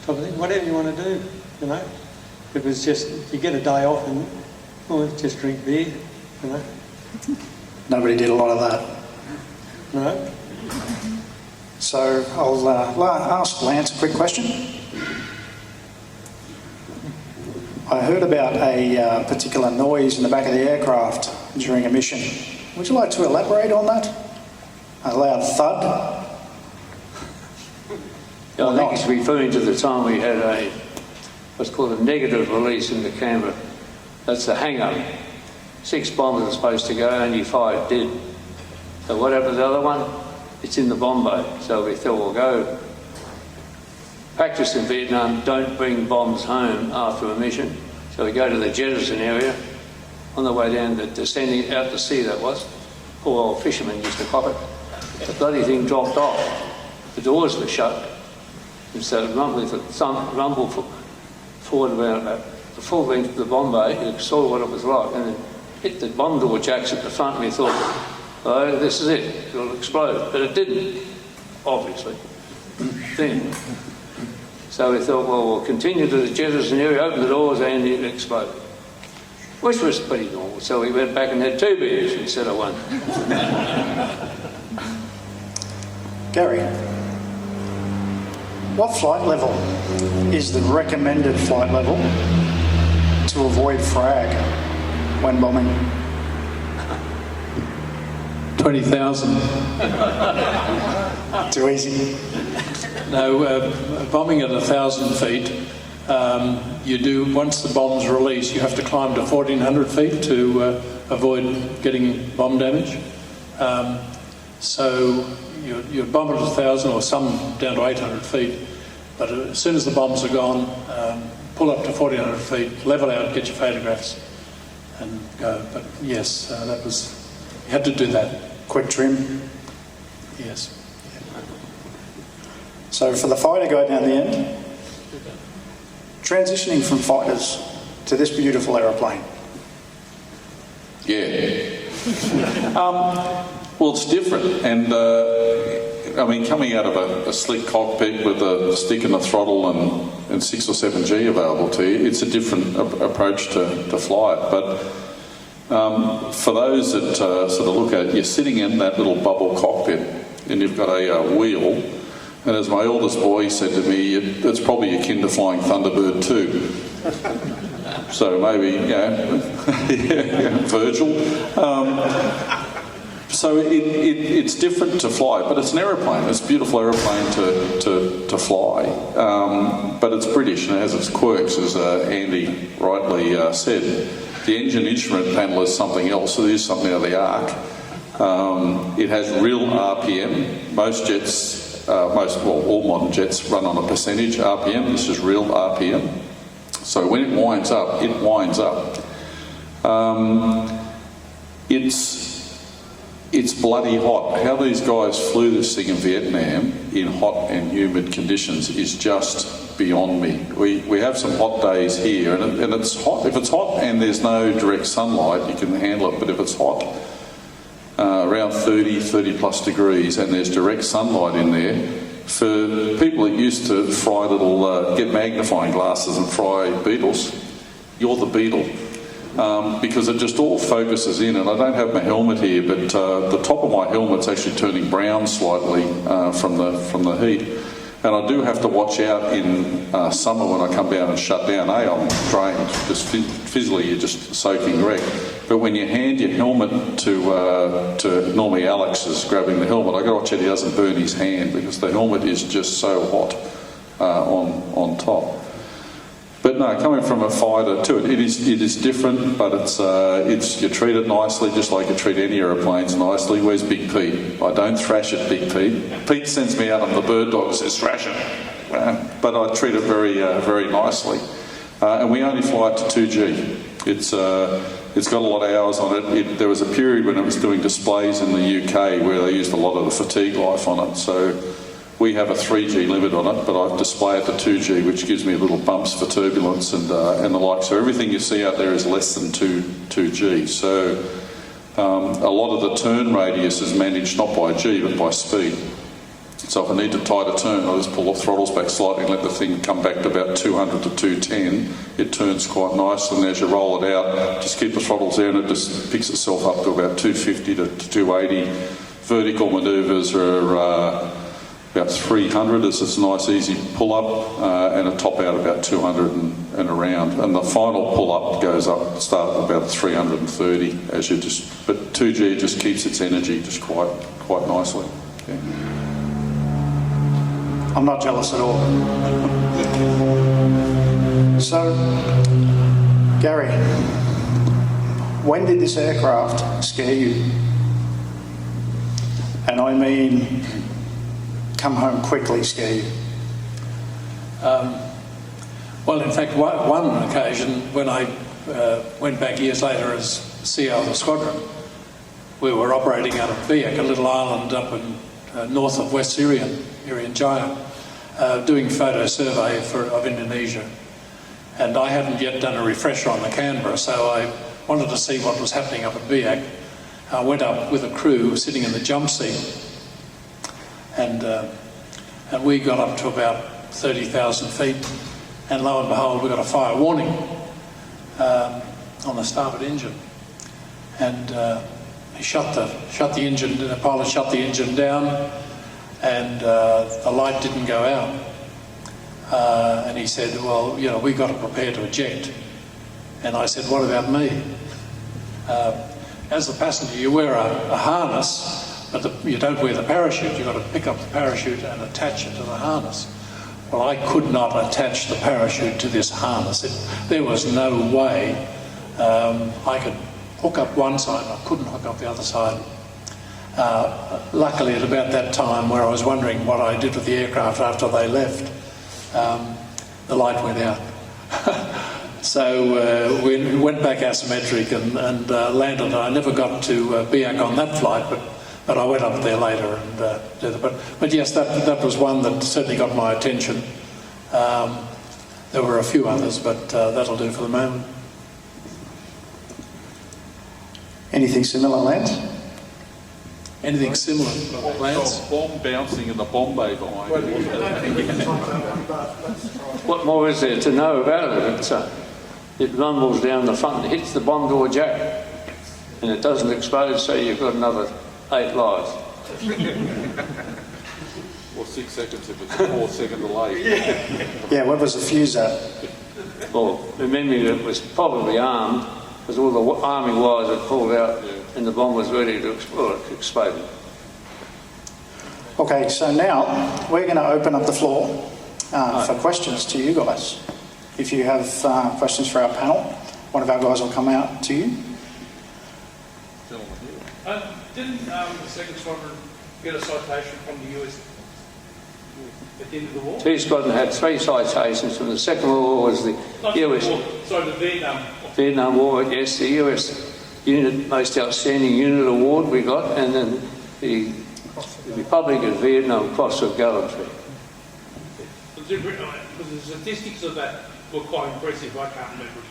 type of thing. Whatever you want to do, you know. It was just, you get a day off and just drink beer, you know. Nobody did a lot of that. No. So I'll ask Lance a quick question. I heard about a particular noise in the back of the aircraft during a mission. Would you like to elaborate on that? A loud thud? Yeah, I think he's referring to the time we had what's called a negative release into Canberra. That's the hang-up. 6 bombers are supposed to go, only 5 did. So what happened to the other one? It's in the bomb bay. So we thought, we'll go practice in Vietnam, don't bring bombs home after a mission. So we go to the jettison area, on the way down, descending out to sea that was. Poor old fisherman used to cop it. The bloody thing dropped off. The doors were shut. And so rumbled forward about the full length of the bomb bay. You saw what it was like, and it hit the bomb door jacks at the front, and we thought, oh, this is it, it'll explode. But it didn't, obviously. Then. So we thought, well, we'll continue to the jettison area, open the doors, and it exploded. Which was pretty normal. So we went back and had 2 beers instead of 1. Gary, what flight level is the recommended flight level to avoid frag when bombing? 20,000. Too easy. No, bombing at 1,000 feet, you do, once the bomb's released, you have to climb to 1,400 feet to avoid getting bomb damage. So you bomb at 1,000 or some down to 800 feet, but as soon as the bombs are gone, pull up to 1,400 feet, level out, get your photographs and go. But yes, that was, you had to do that. Quick trim. Yes. So for the fighter guy down the end, transitioning from fighters to this beautiful aeroplane. Yeah. Well, it's different, and I mean, coming out of a slick cockpit with a stick and a throttle and 6 or 7 G available to you, it's a different approach to flight. But for those that sort of look at it, you're sitting in that little bubble cockpit, and you've got a wheel. And as my eldest boy said to me, it's probably akin to flying Thunderbird 2. So maybe, Virgil. So it's different to fly, but it's an aeroplane. It's a beautiful aeroplane to fly. But it's British and it has its quirks, as Andy rightly said. The engine instrument panel is something else. It is something of the arc. It has real RPM. Most jets... all modern jets run on a percentage RPM. This is real RPM. So when it winds up, it winds up. It's bloody hot. How these guys flew this thing in Vietnam in hot and humid conditions is just beyond me. We have some hot days here, and it's hot. If it's hot and there's no direct sunlight, you can handle it. But if it's hot, around 30 plus degrees, and there's direct sunlight in there, for people that used to fry little, get magnifying glasses and fry beetles, you're the beetle. Because it just all focuses in, and I don't have my helmet here, but the top of my helmet's actually turning brown slightly from the heat. And I do have to watch out in summer when I come down and shut down. I'm drained, just physically you're just soaking wet. But when you hand your helmet to normally Alex is grabbing the helmet, I've got to watch out he doesn't burn his hand because the helmet is just so hot on top. But no, coming from a fighter to it is different, but it's you treat it nicely, just like you treat any aeroplanes nicely. Where's Big Pete? I don't thrash it, Big Pete. Pete sends me out on the bird dog, says thrash it, but I treat it very nicely. And we only fly it to 2G. It's got a lot of hours on it. There was a period when it was doing displays in the UK where they used a lot of the fatigue life on it. So we have a 3G limit on it, but I display it to 2G, which gives me little bumps for turbulence and the like. So everything you see out there is less than 2G. So a lot of the turn radius is managed not by G, but by speed. So if I need to tighten a turn, I just pull the throttles back slightly and let the thing come back to about 200 to 210. It turns quite nicely, and as you roll it out, just keep the throttles there and it just picks itself up to about 250 to 280. Vertical manoeuvres are about 300 as it's a nice easy pull up, and a top out about 200 and around. And the final pull up goes up, start at about 330 as you but 2G just keeps its energy just quite nicely. Yeah. I'm not jealous at all. So, Gary, when did this aircraft scare you? And I mean, come home quickly scare you. Well, in fact, one occasion when I went back years later as CO of the squadron. We were operating out of Biak, a little island up in north of West Irian Jaya, doing photo survey of Indonesia. And I hadn't yet done a refresher on the Canberra, so I wanted to see what was happening up at Biak. I went up with a crew sitting in the jump seat, and we got up to about 30,000 feet, and lo and behold, we got a fire warning on the starboard engine. And he shut the engine. The pilot shut the engine down, and the light didn't go out. And he said, "Well, you know, we've got to prepare to eject." And I said, "What about me?" As the passenger, you wear a harness, but you don't wear the parachute. You've got to pick up the parachute and attach it to the harness. Well, I could not attach the parachute to this harness. There was no way I could hook up one side, I couldn't hook up the other side. Luckily, at about that time where I was wondering what I did with the aircraft after they left, the light went out. So we went back asymmetric and landed. I never got to Biak on that flight, but I went up there later and did it. But yes, that was one that certainly got my attention. There were a few others, but that'll do for the moment. Anything similar, Lance? Anything similar, Lance? Bomb bouncing in the bomb bay behind you. What more is there to know about it? It rumbles down the front and hits the bomb door jack, and it doesn't explode, so you've got another 8 lives. Or 6 seconds if it's a 4-second delay. Yeah, where was the fuse at? Well, remembering that it was probably armed, because all the arming wires had pulled out and the bomb was ready to explode. Okay, so now we're going to open up the floor for questions to you guys. If you have questions for our panel, one of our guys will come out to you. Didn't the second squadron get a citation from the US at the end of the war? T Squadron had 3 citations. From the Second World War was the US. Sorry, the Vietnam War, yes, the US unit, most outstanding unit award we got, and then the Republic of Vietnam Cross of Gallantry. Because the statistics of that were quite impressive. I can't remember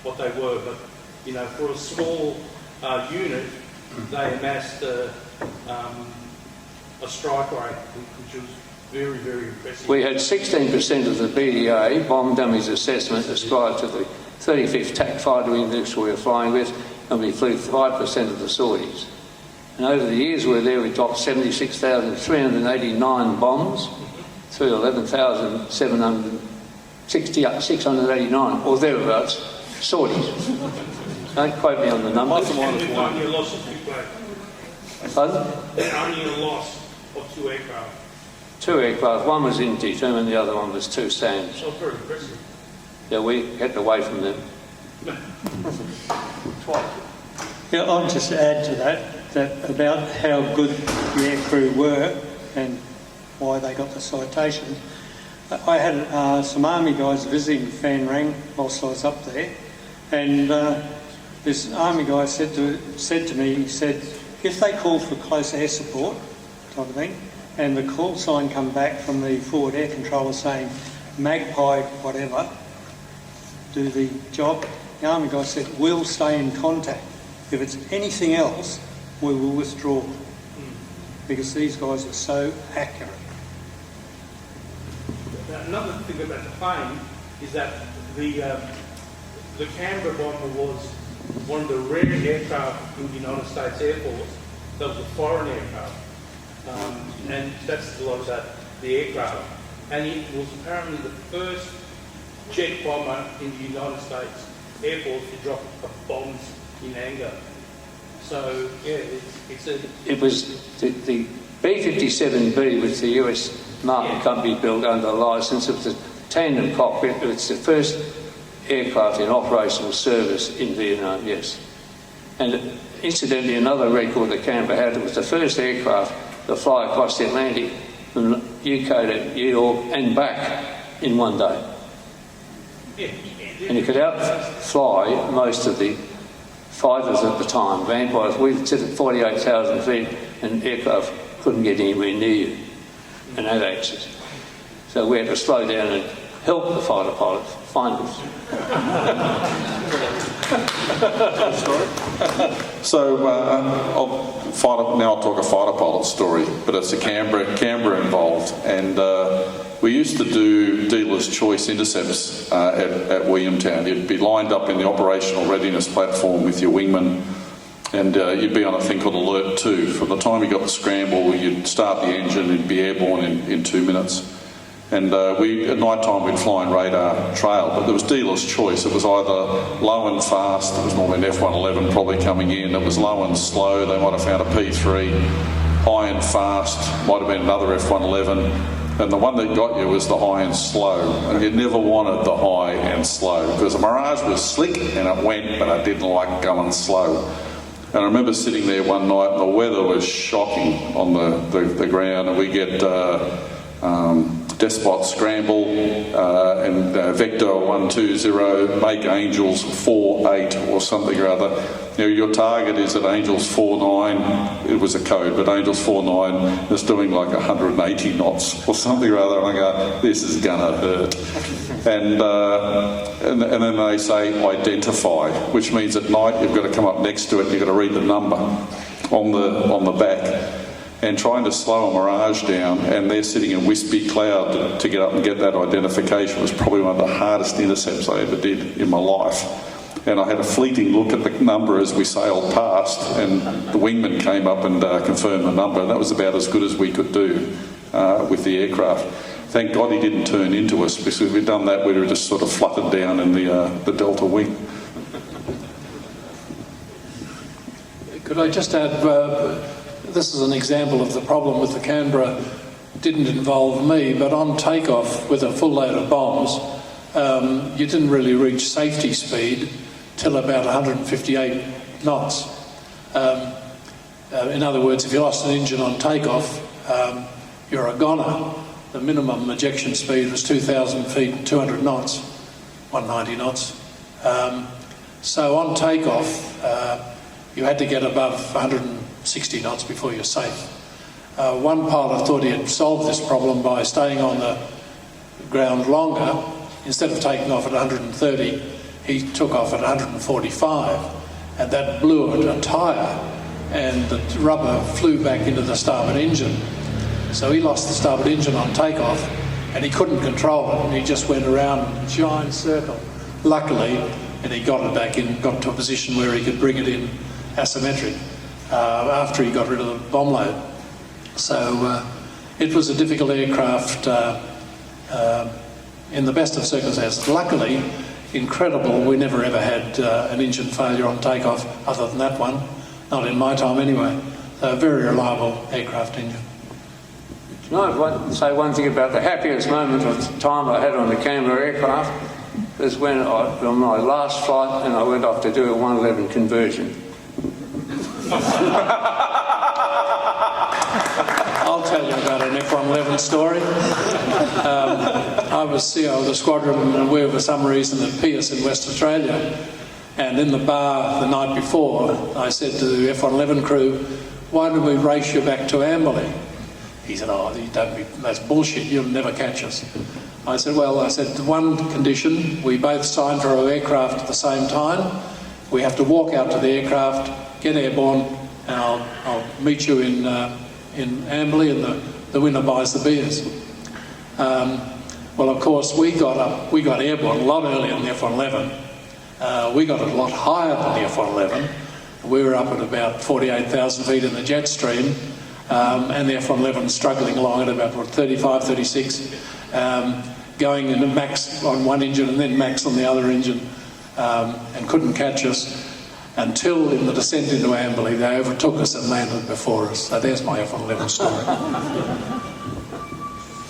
what they were, but you know, for a small unit, they amassed a strike rate, which was very, very impressive. We had 16% of the BDA, bomb dummies assessment, ascribed to the 35th TAC fighter index we were flying with, and we flew 5% of the sorties. And over the years we were there, we dropped 76,389 bombs through 11,689, or thereabouts, sorties. Don't quote me on the numbers. And only a loss of 2 planes. Pardon? And only a loss of 2 aircraft. 2 aircraft, one was indeterminate, the other one was 2 SAMs. So very impressive. Yeah, we kept away from them. Yeah, I'll just add to that about how good the aircrew were and why they got the citation. I had some Army guys visiting Phan Rang whilst I was up there, and this Army guy said to me, he said, if they call for close air support, type of thing, and the call sign come back from the forward air controller saying, Magpie, whatever, do the job, the Army guy said, we'll stay in contact. If it's anything else, we will withdraw. Because these guys are so accurate. Now, another thing about the plane is that the Canberra Bomber was one of the rare aircraft in the United States Air Force that was a foreign aircraft. And that's a lot about the aircraft. And it was apparently the first jet bomber in the United States Air Force to drop bombs in anger. So, yeah, It was the B-57B, which the US Martin Company built under licence. It was a tandem cockpit. It was the first aircraft in operational service in Vietnam, yes. And incidentally, another record that Canberra had, it was the first aircraft to fly across the Atlantic from UK to New York and back in one day. And you could outfly most of the fighters at the time, vampires. We sit at 48,000 feet and aircraft couldn't get anywhere near you and had access. So we had to slow down and help the fighter pilots find us. So I'll talk a fighter pilot story, but it's a Canberra involved, and we used to do dealer's choice intercepts at Williamtown. You'd be lined up in the operational readiness platform with your wingman, and you'd be on a thing called Alert 2. From the time you got the scramble, you'd start the engine and be airborne in 2 minutes. And at night time we'd fly in radar trail, but there was dealer's choice. It was either low and fast, there was normally an F-111 probably coming in, it was low and slow, they might have found a P3, high and fast, might have been another F-111, and the one that got you was the high and slow, and you never wanted the high and slow, because the Mirage was slick and it went, but I didn't like going slow. And I remember sitting there one night and the weather was shocking on the ground, and we get Despot scramble and Vector 120, make Angels 48 or something or other. You know, your target is at Angels 49, it was a code, but Angels 49 is doing like 180 knots or something or other, and I go, this is gonna hurt. And then they say identify, which means at night you've got to come up next to it and you've got to read the number on the back. And trying to slow a Mirage down, and they're sitting in wispy cloud to get up and get that identification was probably one of the hardest intercepts I ever did in my life. And I had a fleeting look at the number as we sailed past, and the wingman came up and confirmed the number, and that was about as good as we could do with the aircraft. Thank God he didn't turn into us, because if we'd done that, we'd have just sort of fluttered down in the Delta wing. Could I just add, this is an example of the problem with the Canberra. Didn't involve me, but on takeoff with a full load of bombs, you didn't really reach safety speed till about 158 knots. In other words, if you lost an engine on takeoff, you're a goner. The minimum ejection speed was 2,000 feet, 200 knots, 190 knots. So on takeoff, you had to get above 160 knots before you're safe. One pilot thought he had solved this problem by staying on the ground longer. Instead of taking off at 130, he took off at 145, and that blew a tyre, and the rubber flew back into the starboard engine. So he lost the starboard engine on takeoff, and he couldn't control it, and he just went around in a giant circle. Luckily, and he got it back in, got to a position where he could bring it in asymmetric after he got rid of the bomb load. So it was a difficult aircraft in the best of circumstances. Luckily, incredible, we never ever had an engine failure on takeoff other than that one, not in my time anyway. So a very reliable aircraft engine. No, I want to say one thing about the happiest moment of the time I had on the Canberra aircraft was when on my last flight and I went off to do a 111 conversion. I'll tell you about an F-111 story. I was CO of the squadron and we were for some reason at Pierce in West Australia, and in the bar the night before I said to the F-111 crew, why don't we race you back to Amberley? He said, oh, that's bullshit, you'll never catch us. I said, one condition, we both sign for our aircraft at the same time. We have to walk out to the aircraft, get airborne, and I'll meet you in Amberley, and the winner buys the beers. Well, of course, we got airborne a lot earlier than the F-111. We got a lot higher than the F-111. We were up at about 48,000 feet in the jet stream, and the F-111 struggling along at about 35, 36, going in max on one engine and then max on the other engine, and couldn't catch us until in the descent into Amberley they overtook us and landed before us. So there's my F-111 story.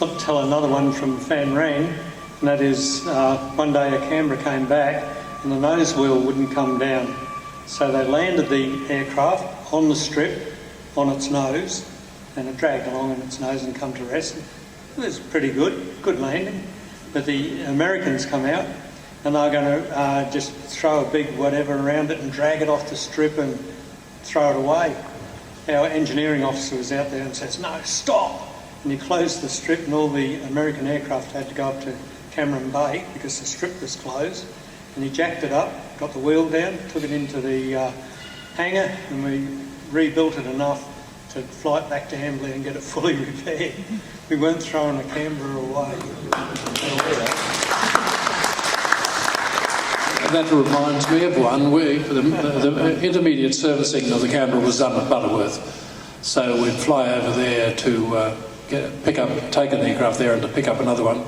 I'll tell another one from Fan Rang, and that is one day a Canberra came back and the nose wheel wouldn't come down. So they landed the aircraft on the strip, on its nose, and it dragged along on its nose and come to rest. It was pretty good landing. But the Americans come out and they're going to just throw a big whatever around it and drag it off the strip and throw it away. Our engineering officer was out there and says, "No, stop!" And he closed the strip, and all the American aircraft had to go up to Cameron Bay because the strip was closed. And he jacked it up, got the wheel down, took it into the hangar, and we rebuilt it enough to fly it back to Hambley and get it fully repaired. We weren't throwing a Canberra away. That reminds me of one. The intermediate servicing of the Canberra was done at Butterworth. So we'd fly over there to take an aircraft there and to pick up another one.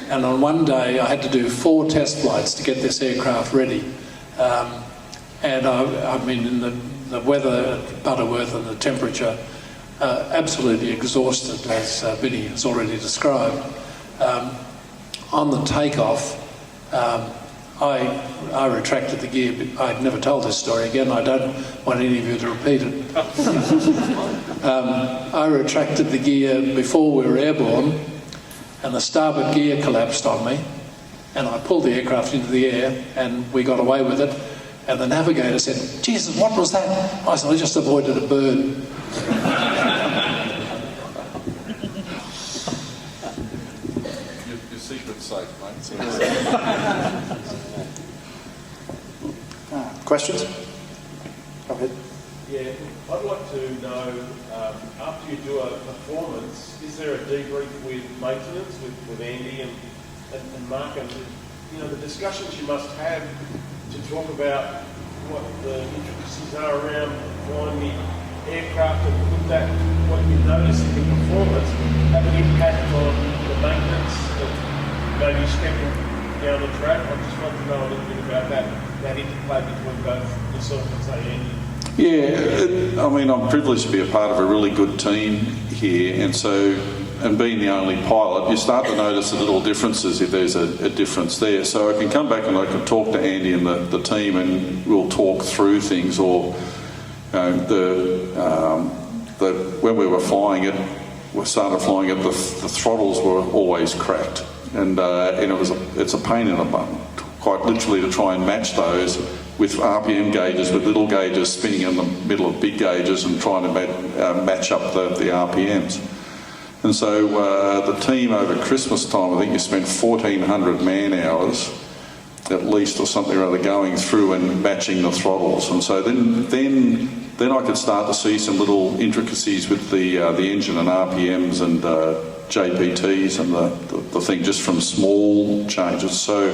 And on one day I had to do 4 test flights to get this aircraft ready. And I mean, in the weather at Butterworth and the temperature, absolutely exhausted, as Vinny has already described. On the takeoff, I retracted the gear. I'd never told this story again. I don't want any of you to repeat it. I retracted the gear before we were airborne, and the starboard gear collapsed on me, and I pulled the aircraft into the air, and we got away with it. And the navigator said, "Jesus, what was that?" I said, "I just avoided a bird." Your secret's safe, mate. Questions? Go ahead. Yeah, I'd like to know, after you do a performance, is there a debrief with maintenance, with Andy and Mark, and the discussions you must have to talk about what the intricacies are around flying the aircraft, and could that, what you notice in the performance, have an impact on the maintenance that maybe stepping down the track? I just want to know a little bit about that interplay between both yourself and, say, Andy. Yeah, I mean, I'm privileged to be a part of a really good team here, and being the only pilot, you start to notice the little differences if there's a difference there. So I can come back and I can talk to Andy and the team, and we'll talk through things. Or when we were flying it, we started flying it, the throttles were always cracked, and it's a pain in the butt, quite literally, to try and match those with RPM gauges, with little gauges spinning in the middle of big gauges and trying to match up the RPMs. And so the team over Christmas time, I think you spent 1,400 man hours at least, or something or other, going through and matching the throttles. And so then I could start to see some little intricacies with the engine and RPMs and JPTs and the thing, just from small changes. So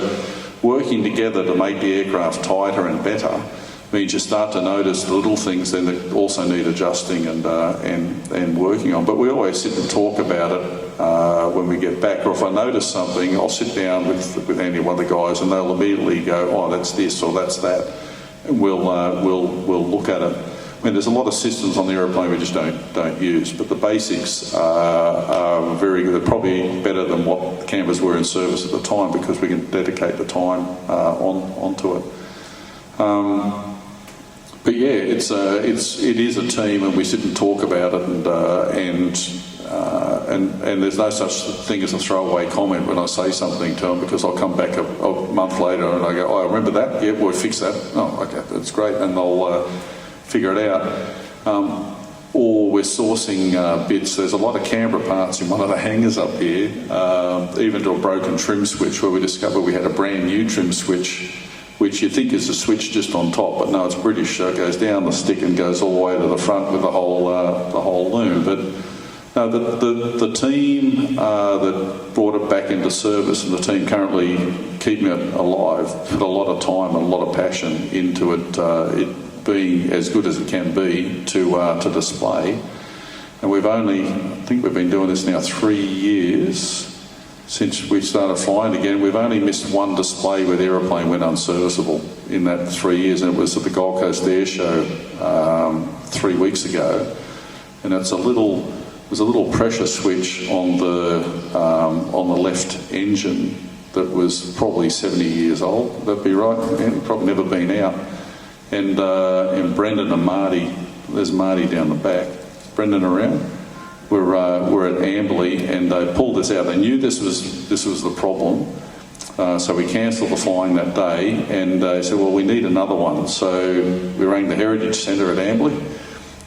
working together to make the aircraft tighter and better means you start to notice the little things then that also need adjusting and working on. But we always sit and talk about it when we get back, or if I notice something, I'll sit down with Andy, one of the guys, and they'll immediately go, "Oh, that's this or that's that," and we'll look at it. I mean, there's a lot of systems on the aeroplane we just don't use, but the basics are very good. They're probably better than what the Canberras were in service at the time, because we can dedicate the time onto it. But yeah, it is a team, and we sit and talk about it, and there's no such thing as a throwaway comment when I say something to them, because I'll come back a month later and I go, "Oh, I remember that. Yeah, we'll fix that. Oh, okay, that's great," and they'll figure it out. Or we're sourcing bits. There's a lot of Canberra parts in one of the hangars up here, even to a broken trim switch, where we discovered we had a brand new trim switch, which you think is a switch just on top, but no, it's British, so it goes down the stick and goes all the way to the front with the whole loom. But no, the team that brought it back into service, and the team currently keeping it alive, put a lot of time and a lot of passion into it being as good as it can be to display. And I think we've been doing this now 3 years since we started flying again. We've only missed one display where the aeroplane went unserviceable in that 3 years, and it was at the Gold Coast Air Show 3 weeks ago. And there's a little pressure switch on the left engine that was probably 70 years old. That'd be right, and probably never been out. And Brendan and Marty, there's Marty down the back. Brendan around? We're at Amberley, and they pulled this out. They knew this was the problem, So we cancelled the flying that day, and they said, well, we need another one. So we rang the Heritage Centre at Amberley,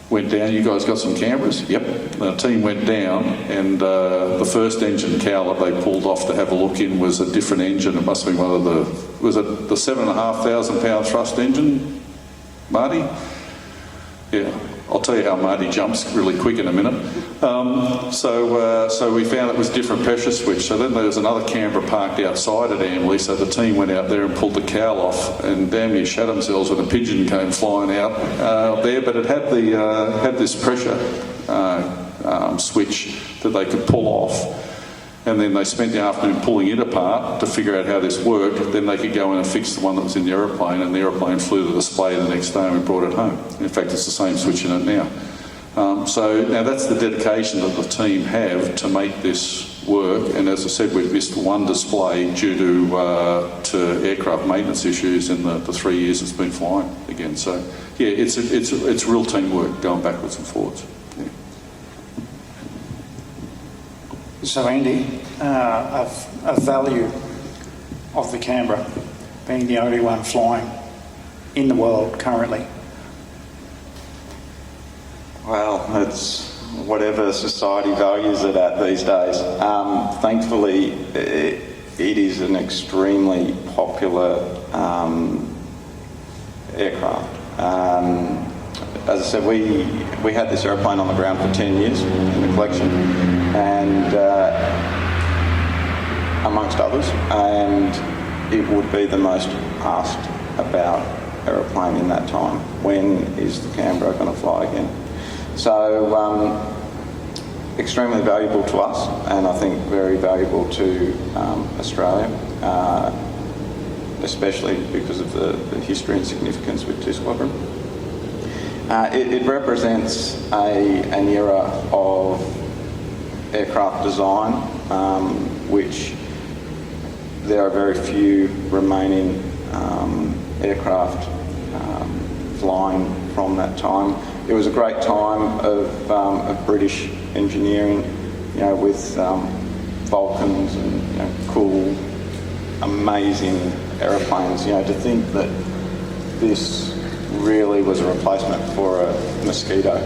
went down, you guys got some Canberras? Yep. The team went down, and the first engine cowl that they pulled off to have a look in was a different engine. It must have been one of the, was it the 7,500 pound thrust engine, Marty? Yeah. I'll tell you how Marty jumps really quick in a minute. So we found it was a different pressure switch. So then there was another Canberra parked outside at Amberley, so the team went out there and pulled the cowl off and damn near shat themselves when a pigeon came flying out there. But it had had this pressure switch that they could pull off. And then they spent the afternoon pulling it apart to figure out how this worked. Then they could go in and fix the one that was in the aeroplane, and the aeroplane flew the display the next day and we brought it home. In fact, it's the same switch in it now. So now that's the dedication that the team have to make this work. And as I said, we've missed one display due to aircraft maintenance issues in the 3 years it's been flying again. So yeah, it's real teamwork going backwards and forwards. Yeah. So Andy, a value of the Canberra being the only one flying in the world currently. Well, it's whatever society values it at these days. Thankfully, it is an extremely popular aircraft. As I said, we had this aeroplane on the ground for 10 years in the collection, and amongst others, and it would be the most asked about aeroplane in that time. When is the Canberra going to fly again? So extremely valuable to us, and I think very valuable to Australia, especially because of the history and significance with 2 Squadron. It represents an era of aircraft design, which there are very few remaining aircraft flying from that time. It was a great time of British engineering, you know, with Vulcans and cool, amazing aeroplanes. You know, to think that this really was a replacement for a Mosquito,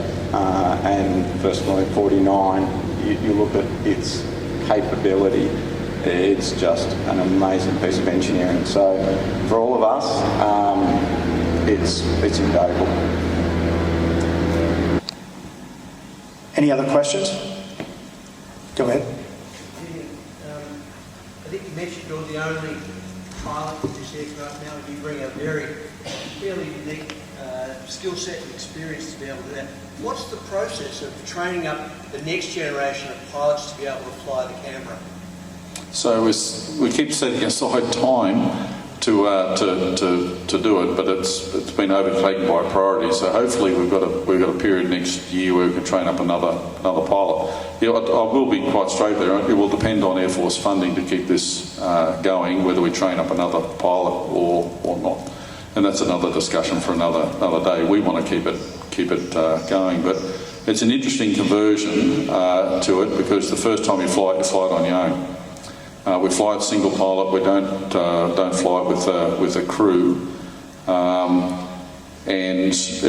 and first of all in 49, you look at its capability, it's just an amazing piece of engineering. So for all of us, it's invaluable. Any other questions? Go ahead. I think you mentioned you're the only pilot with this aircraft now, and you bring a fairly unique skill set and experience to be able to do that. What's the process of training up the next generation of pilots to be able to fly the Canberra? So we keep setting aside time to do it, but it's been overtaken by priorities. So hopefully we've got a period next year where we can train up another pilot. Yeah, I will be quite straight there. It will depend on Air Force funding to keep this going, whether we train up another pilot or not. And that's another discussion for another day. We want to keep it going, but it's an interesting conversion to it, because the first time you fly it on your own. We fly it single pilot. We don't fly it with a crew, and it's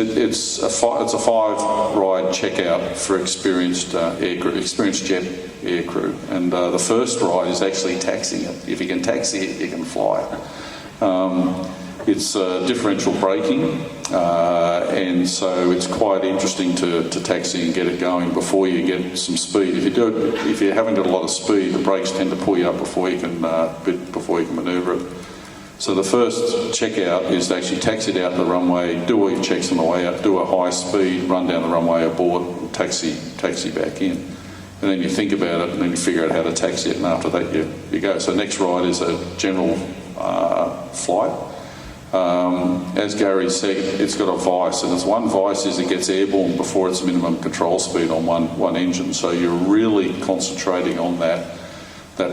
a 5-ride checkout for experienced jet aircrew. And the first ride is actually taxiing it. If you can taxi it, you can fly it. It's differential braking, and so it's quite interesting to taxi and get it going before you get some speed. If you haven't got a lot of speed, the brakes tend to pull you up before you can manoeuvre it. So the first checkout is to actually taxi it out the runway, do all your checks on the way out, do a high speed, run down the runway aboard, and taxi back in. And then you think about it, and then you figure out how to taxi it, and after that you go. So next ride is a general flight. As Gary said, it's got a vice, and it's one vice is it gets airborne before its minimum control speed on one engine. So you're really concentrating on that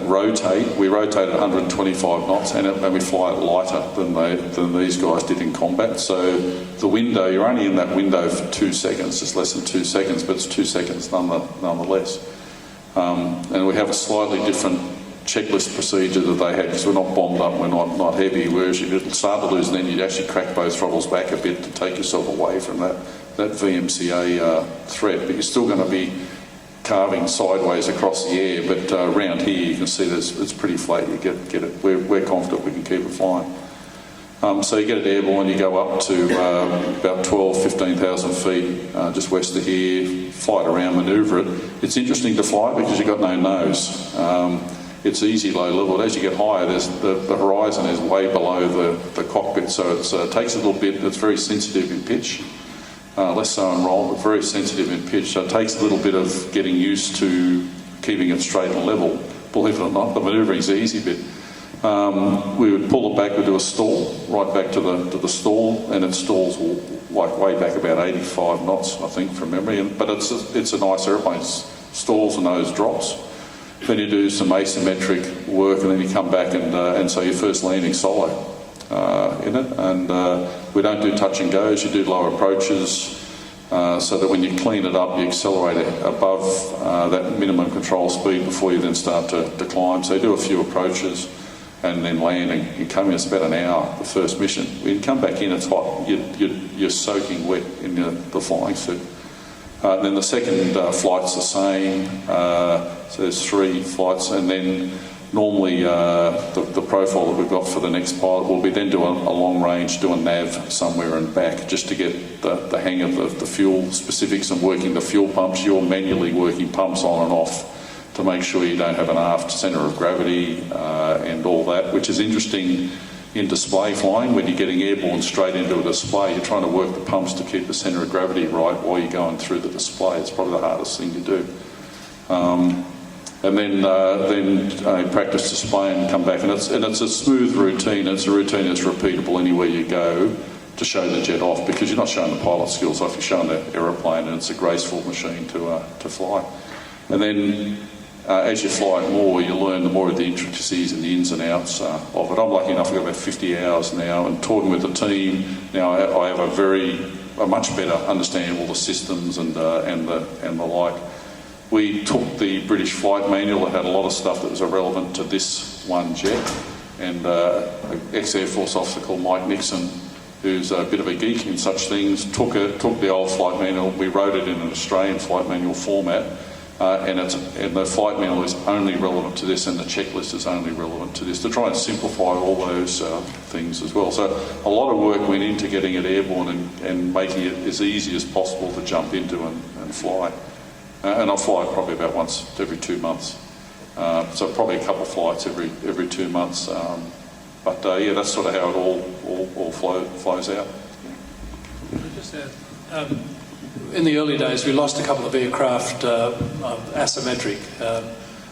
rotate. We rotate at 125 knots, and we fly it lighter than these guys did in combat. So the window, you're only in that window for 2 seconds. It's less than 2 seconds, but it's 2 seconds nonetheless. And we have a slightly different checklist procedure that they had, because we're not bombed up, we're not heavy, whereas you'd start to lose and then you'd actually crack both throttles back a bit to take yourself away from that VMCA threat, but you're still going to be carving sideways across the air, but around here you can see it's pretty flat. You get it. We're confident we can keep it flying. So you get it airborne, you go up to about 15,000 feet just west of here, fly it around, manoeuvre it. It's interesting to fly because you've got no nose. It's easy low level. As you get higher, the horizon is way below the cockpit, so it takes a little bit. It's very sensitive in pitch, less so in roll, but very sensitive in pitch. So it takes a little bit of getting used to keeping it straight and level. Believe it or not, the manoeuvring's the easy bit. We would pull it back, we'd do a stall, right back to the stall, and it stalls like way back about 85 knots, I think, from memory. But it's a nice airplane. It stalls and nose drops. Then you do some asymmetric work, and then you come back, and so your first landing solo in it. And we don't do touch and goes. You do low approaches, so that when you clean it up, you accelerate it above that minimum control speed before you then start to climb. So you do a few approaches and then landing. You come in, it's about an hour, the first mission. When you come back in, it's hot. You're soaking wet in the flying suit. Then the second flight's the same. So there's 3 flights, and then normally the profile that we've got for the next pilot will be then do a long range, do a nav somewhere and back, just to get the hang of the fuel specifics and working the fuel pumps. You're manually working pumps on and off to make sure you don't have an aft centre of gravity and all that, which is interesting in display flying. When you're getting airborne straight into a display, you're trying to work the pumps to keep the centre of gravity right while you're going through the display. It's probably the hardest thing to do. And then practice display and come back, and it's a smooth routine. It's a routine that's repeatable anywhere you go to show the jet off, because you're not showing the pilot skills off, you're showing the aeroplane, and it's a graceful machine to fly. And then as you fly it more, you learn the more of the intricacies and the ins and outs of it. I'm lucky enough, I've got about 50 hours now, and talking with the team now, I have a much better understanding of all the systems and the like. We took the British flight manual that had a lot of stuff that was irrelevant to this one jet, and an ex-Air Force officer called Mike Nixon, who's a bit of a geek in such things, took the old flight manual. We wrote it in an Australian flight manual format, and the flight manual is only relevant to this, and the checklist is only relevant to this, to try and simplify all those things as well. So a lot of work went into getting it airborne and making it as easy as possible to jump into and fly. And I fly probably about once every 2 months, so probably a couple of flights every 2 months. But yeah, that's sort of how it all flows out. Just add, in the early days, we lost a couple of aircraft asymmetric.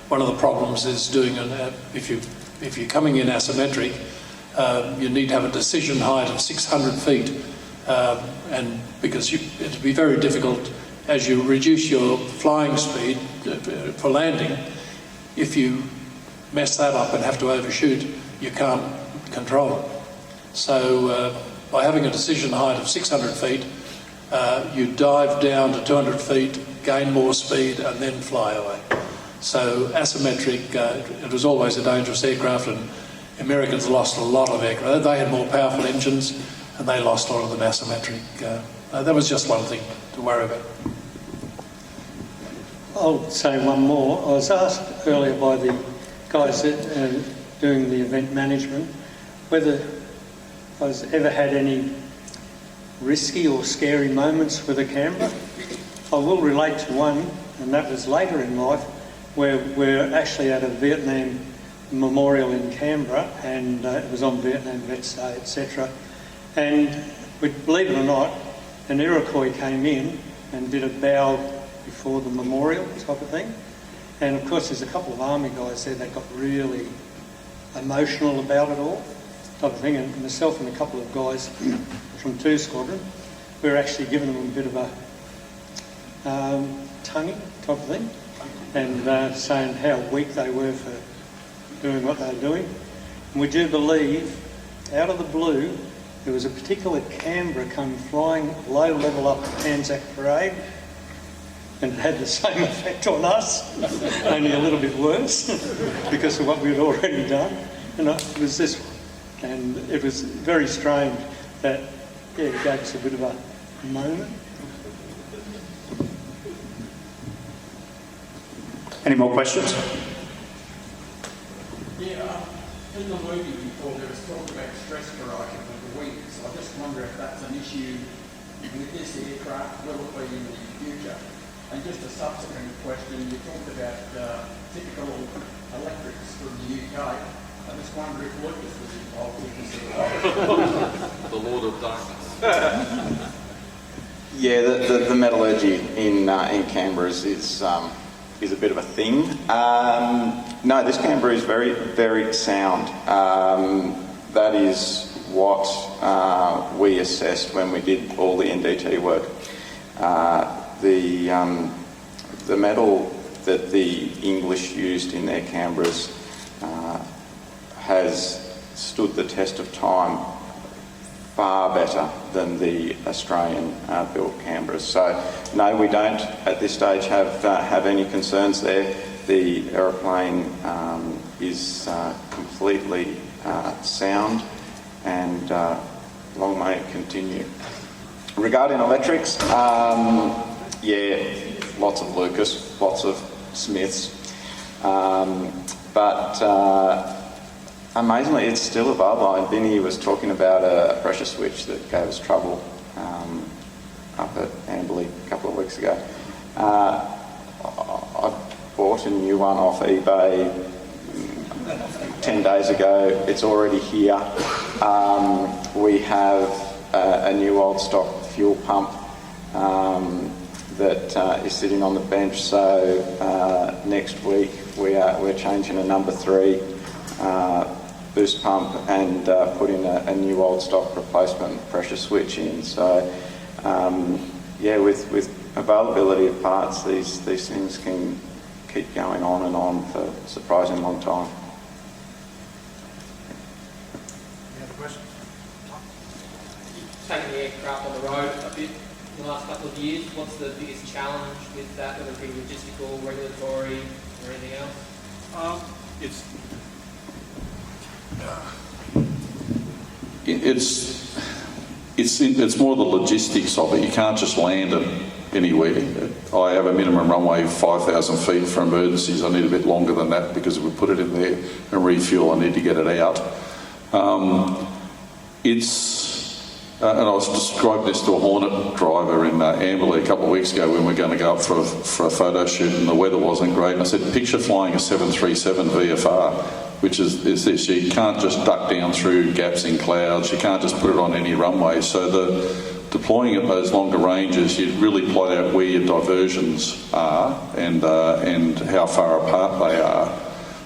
One of the problems is doing if you're coming in asymmetric, you need to have a decision height of 600 feet, and because it'd be very difficult as you reduce your flying speed for landing. If you mess that up and have to overshoot, you can't control it. So by having a decision height of 600 feet, you dive down to 200 feet, gain more speed, and then fly away. So asymmetric, it was always a dangerous aircraft, and Americans lost a lot of aircraft. They had more powerful engines, and they lost a lot of them asymmetric. That was just one thing to worry about. I'll say one more. I was asked earlier by the guys that doing the event management whether I was ever had any risky or scary moments with a Canberra. I will relate to one, and that was later in life, where we're actually at a Vietnam memorial in Canberra, and it was on Vietnam Vets Day, etc. And believe it or not, an Iroquois came in and did a bow before the memorial type of thing. And of course there's a couple of army guys there that got really emotional about it all type of thing, and myself and a couple of guys from 2 Squadron, we were actually giving them a bit of a tonguing type of thing, and saying how weak they were for doing what they were doing. And would you believe, out of the blue, there was a particular Canberra come flying low level up Anzac Parade, and it had the same effect on us, only a little bit worse because of what we'd already done. And it was this one. And it was very strange that, yeah, it gave us a bit of a moment. Any more questions? Yeah, in the movie before there was talk about stress corrosion of the wings. I just wonder if that's an issue with this aircraft, will it be in the future? And just a subsequent question, you talked about typical electrics from the UK. I just wonder if Lucas was involved with this as well. The Lord of Darkness. Yeah, the metallurgy in Canberra is a bit of a thing. No, this Canberra is very, very sound. That is what we assessed when we did all the NDT work. The metal that the English used in their Canberras has stood the test of time far better than the Australian built Canberras. So no, we don't at this stage have any concerns there. The aeroplane is completely sound, and long may it continue. Regarding electrics, yeah, lots of Lucas, lots of Smiths, but amazingly it's still available. And Vinny was talking about a pressure switch that gave us trouble up at Amberley a couple of weeks ago. I bought a new one off eBay 10 days ago. It's already here. We have a new old stock fuel pump that is sitting on the bench. So next week we're changing a number 3 boost pump and putting a new old stock replacement pressure switch in. So yeah, with availability of parts, these things can keep going on and on for a surprisingly long time. Any other questions? Taking the aircraft on the road a bit in the last couple of years, what's the biggest challenge with that, whether it be logistical, regulatory, or anything else? It's more the logistics of it. You can't just land it anywhere. I have a minimum runway of 5,000 feet for emergencies. I need a bit longer than that because if we put it in there and refuel, I need to get it out. And I was describing this to a Hornet driver in Amberley a couple of weeks ago when we were going to go up for a photo shoot and the weather wasn't great. And I said, picture flying a 737 VFR, which is this. You can't just duck down through gaps in clouds. You can't just put it on any runway. So deploying at those longer ranges, you really plot out where your diversions are and how far apart they are.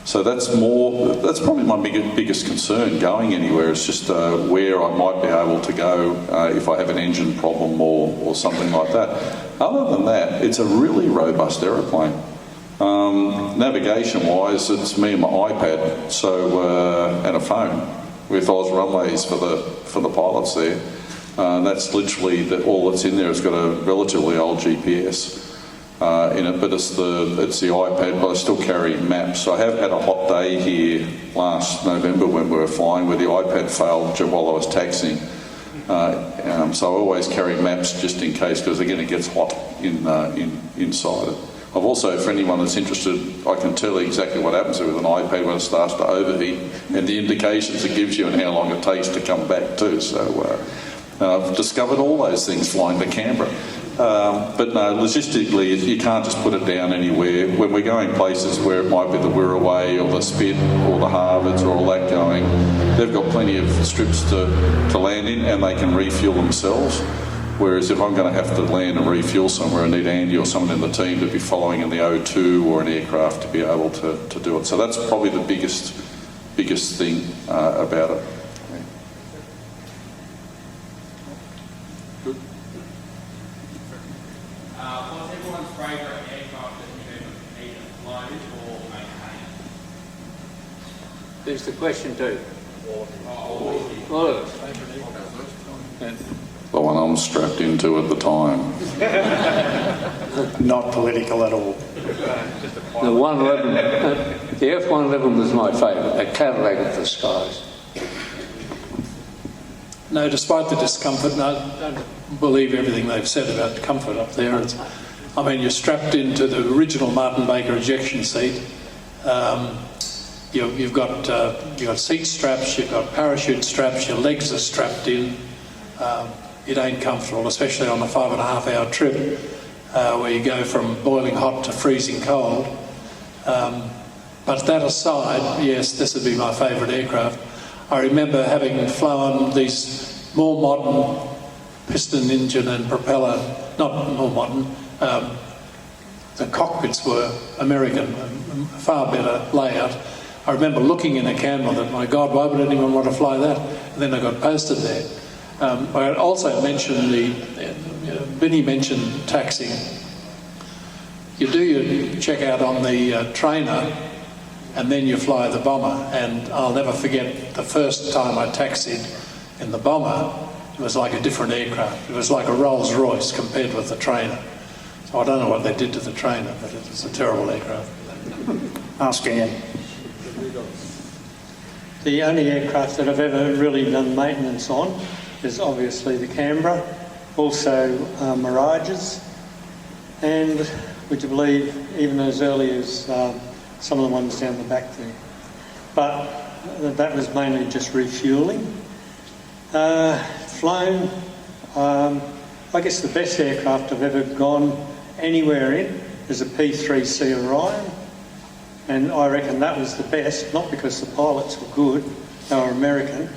So that's probably my biggest concern going anywhere. It's just where I might be able to go if I have an engine problem or something like that. Other than that, it's a really robust aeroplane. Navigation-wise, it's me and my iPad, and a phone with Oz runways for the pilots there. And that's literally all that's in there. It's got a relatively old GPS. In it, but it's the iPad, but I still carry maps. So I have had a hot day here last November when we were flying where the iPad failed while I was taxiing. So I always carry maps just in case, because again it gets hot inside it. I've also, for anyone that's interested, I can tell you exactly what happens with an iPad when it starts to overheat and the indications it gives you and how long it takes to come back too. So I've discovered all those things flying to Canberra. But no, logistically, you can't just put it down anywhere. When we're going places where it might be the Wirraway or the Spit or the Harvards or all that going, they've got plenty of strips to land in and they can refuel themselves. Whereas if I'm going to have to land and refuel somewhere, I need Andy or someone in the team to be following in the O2 or an aircraft to be able to do it. So that's probably the biggest thing about it. What's everyone's favourite aircraft that you've ever either flown or maintained? Who's the question to? All of us. The one I'm strapped into at the time. Not political at all. The 111, the F-111 was my favourite, a Cadillac of the skies. No, despite the discomfort, no, I don't believe everything they've said about comfort up there. I mean, you're strapped into the original Martin Baker ejection seat. You've got seat straps, you've got parachute straps, your legs are strapped in. It ain't comfortable, especially on a 5.5 hour trip where you go from boiling hot to freezing cold. But that aside, yes, this would be my favourite aircraft. I remember having flown these more modern piston engine and propeller, not more modern, the cockpits were American, far better layout. I remember looking in a Canberra that, my God, why would anyone want to fly that? And then I got posted there. I also mentioned Vinny mentioned taxiing. You do your check-out on the trainer and then you fly the bomber. And I'll never forget the first time I taxied in the bomber, it was like a different aircraft. It was like a Rolls Royce compared with the trainer. So I don't know what they did to the trainer, but it was a terrible aircraft. Ask Ian. The only aircraft that I've ever really done maintenance on is obviously the Canberra, also Mirages, and would you believe even as early as some of the ones down the back there. But that was mainly just refuelling. Flown, I guess the best aircraft I've ever gone anywhere in is a P3C Orion, and I reckon that was the best, not because the pilots were good, they were American,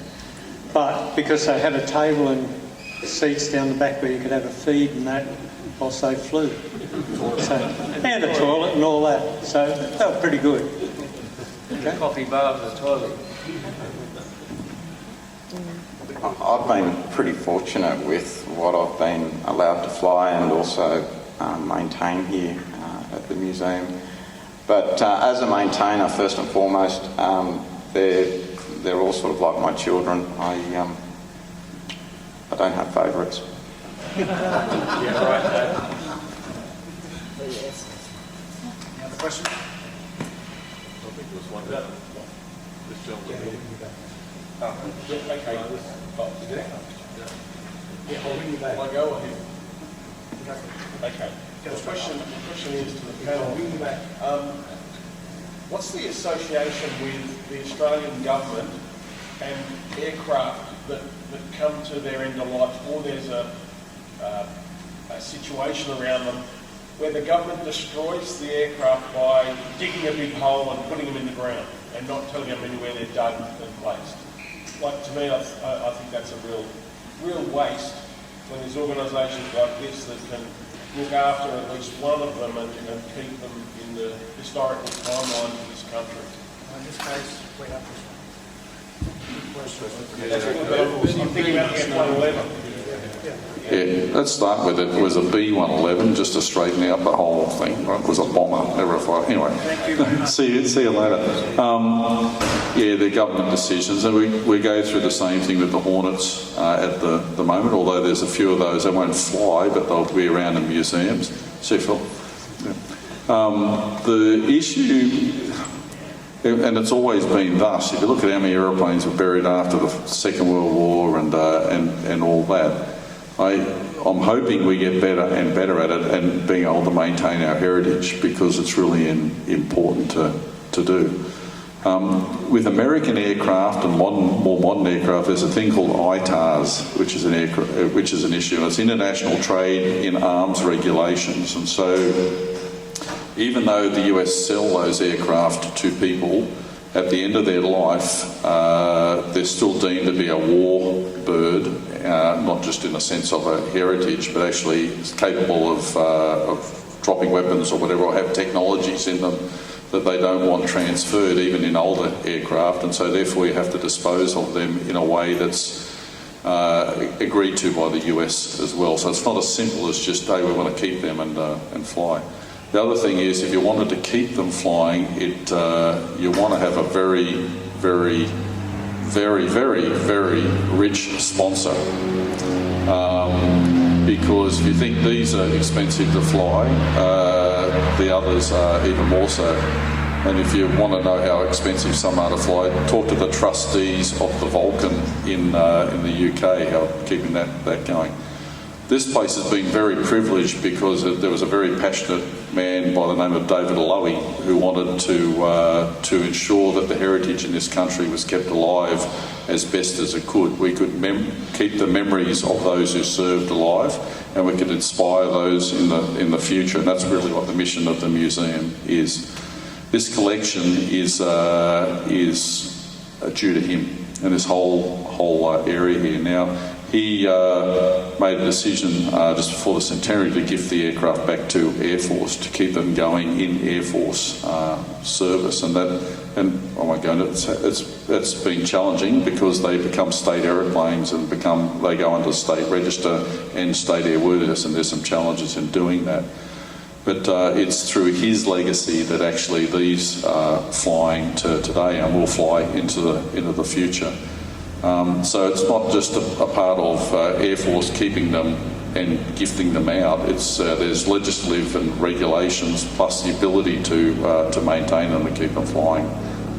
but because they had a table and seats down the back where you could have a feed and that whilst they flew. So, and a toilet and all that, so they were pretty good. Okay. Coffee bar with a toilet. I've been pretty fortunate with what I've been allowed to fly and also maintain here at the museum. But as a maintainer, first and foremost, they're all sort of like my children. I don't have favourites. Yeah, right. Any other question? I think there was one there. This gentleman. Okay. Yeah, I'll ring you back. I'll go ahead. Okay. The question is to the panel. What's the association with the Australian government and aircraft that come to their end of life, or there's a situation around them where the government destroys the aircraft by digging a big hole and putting them in the ground and not telling them anywhere they're dug and placed? Like, to me, I think that's a real waste when there's organisations like this that can look after at least one of them and keep them in the historical timeline of this country. In this case, we have this one. That's what I'm thinking about the F-111. Yeah, let's start with it. It was a B-111, just to straighten out the whole thing. Right? It was a bomber, never a fighter. Anyway, see you later. Yeah, the government decisions, and we go through the same thing with the Hornets at the moment, although there's a few of those that won't fly, but they'll be around in museums. See, Phil? Yeah. The issue, and it's always been thus, if you look at how many aeroplanes were buried after the Second World War and all that, I'm hoping we get better and better at it and being able to maintain our heritage, because it's really important to do. With American aircraft and more modern aircraft, there's a thing called ITARs, which is an issue. It's international trade in arms regulations, and so even though the US sell those aircraft to people, at the end of their life, they're still deemed to be a war bird, not just in the sense of a heritage, but actually capable of dropping weapons or whatever, or have technologies in them that they don't want transferred, even in older aircraft, and so therefore you have to dispose of them in a way that's agreed to by the US as well. So it's not as simple as just, hey, we want to keep them and fly. The other thing is, if you wanted to keep them flying, you want to have a very, very, very, very, very rich sponsor. because if you think these are expensive to fly, the others are even more so. And if you want to know how expensive some are to fly, talk to the trustees of the Vulcan in the UK, how keeping that going. This place has been very privileged because there was a very passionate man by the name of David Lowy who wanted to ensure that the heritage in this country was kept alive as best as it could. We could keep the memories of those who served alive, and we could inspire those in the future. And that's really what the mission of the museum is. This collection is due to him and this whole area here. Now, he made a decision just before the centenary to gift the aircraft back to Air Force, to keep them going in Air Force service, and oh my goodness, that's been challenging because they become state aeroplanes and they go under state register and state airworthiness, and there's some challenges in doing that. But it's through his legacy that actually these are flying to today and will fly into the future. So it's not just a part of Air Force keeping them and gifting them out. There's legislative and regulations plus the ability to maintain them and keep them flying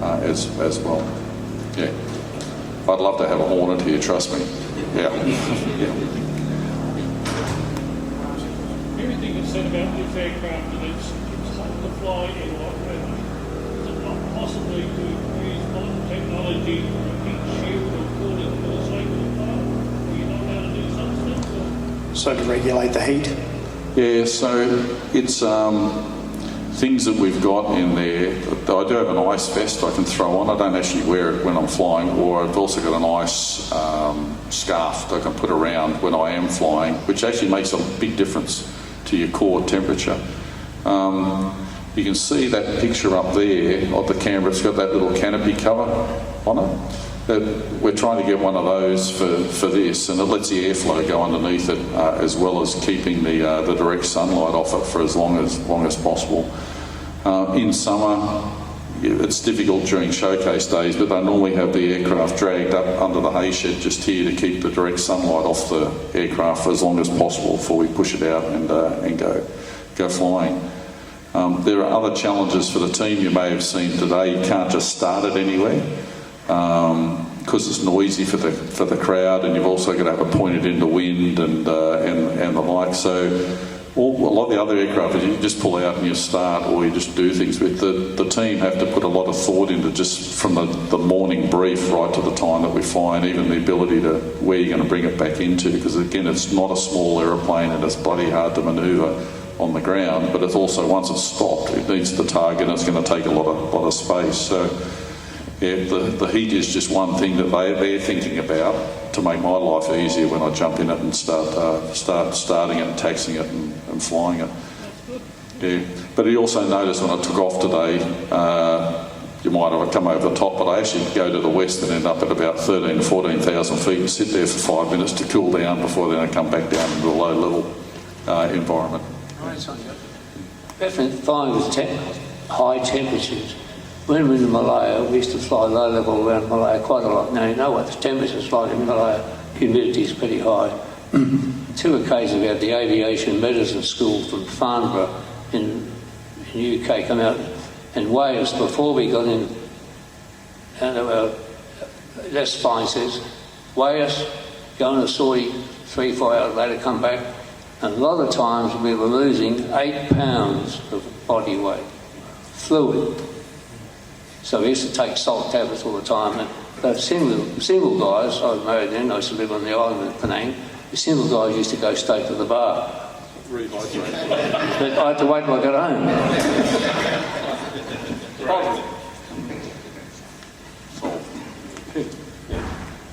as well. Yeah, I'd love to have a Hornet here. Trust me. Yeah. Everything is said about this aircraft and it's hard to fly in hot weather. Is it not possibly to use modern technology for a heat shield or cooling for the sake of the pilot? Are you not allowed to do such things? So to regulate the heat? Yeah, so it's things that we've got in there. I do have an ice vest I can throw on. I don't actually wear it when I'm flying, or I've also got an ice scarf that I can put around when I am flying, which actually makes a big difference to your core temperature. You can see that picture up there of the Canberra. It's got that little canopy cover on it. We're trying to get one of those for this, and it lets the airflow go underneath it, as well as keeping the direct sunlight off it for as long as possible. In summer, it's difficult during showcase days, but they normally have the aircraft dragged up under the hay shed just here to keep the direct sunlight off the aircraft for as long as possible before we push it out and go flying. There are other challenges for the team you may have seen today. You can't just start it anywhere because it's noisy for the crowd, and you've also got to have it pointed into wind and the like. So a lot of the other aircraft, you just pull out and you start, or you just do things with. The team have to put a lot of thought into just from the morning brief right to the time that we fly, and even the ability to where you're going to bring it back into, because again, it's not a small aeroplane and it's bloody hard to manoeuvre on the ground, but it's also, once it's stopped, it needs the target and it's going to take a lot of space. So yeah, the heat is just one thing that they're thinking about to make my life easier when I jump in it and start starting it and taxiing it and flying it. Yeah, but he also noticed when I took off today, you might have come over the top, but I actually go to the west and end up at about 13,000 to 14,000 feet and sit there for 5 minutes to cool down before then I come back down into a low level environment. Definitely flying with high temperatures. When we were in Malaya, we used to fly low level around Malaya quite a lot. Now you know what the temperature's like in Malaya. Humidity is pretty high. 2 occasions we had the Aviation Medicine School from Farnborough in the UK come out and weigh us before we got in. And that's fine, says, weigh us, go on a sortie, 3-4 hours later, come back. And a lot of times we were losing 8 pounds of body weight, fluid. So we used to take salt tablets all the time. And the single guys, I was married then, I used to live on the island of Penang, the single guys used to go straight to the bar. But I had to wait till I got home.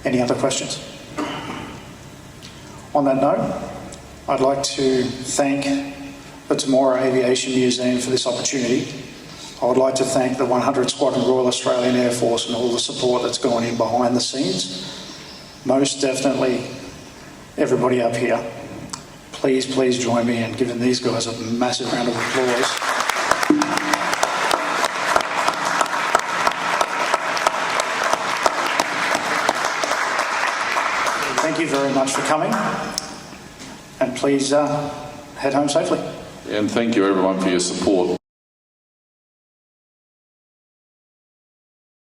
Any other questions? On that note, I'd like to thank the Temora Aviation Museum for this opportunity. I would like to thank the 100 Squadron Royal Australian Air Force and all the support that's gone in behind the scenes. Most definitely everybody up here. Please join me in giving these guys a massive round of applause. Thank you very much for coming. And please head home safely. And thank you everyone for your support.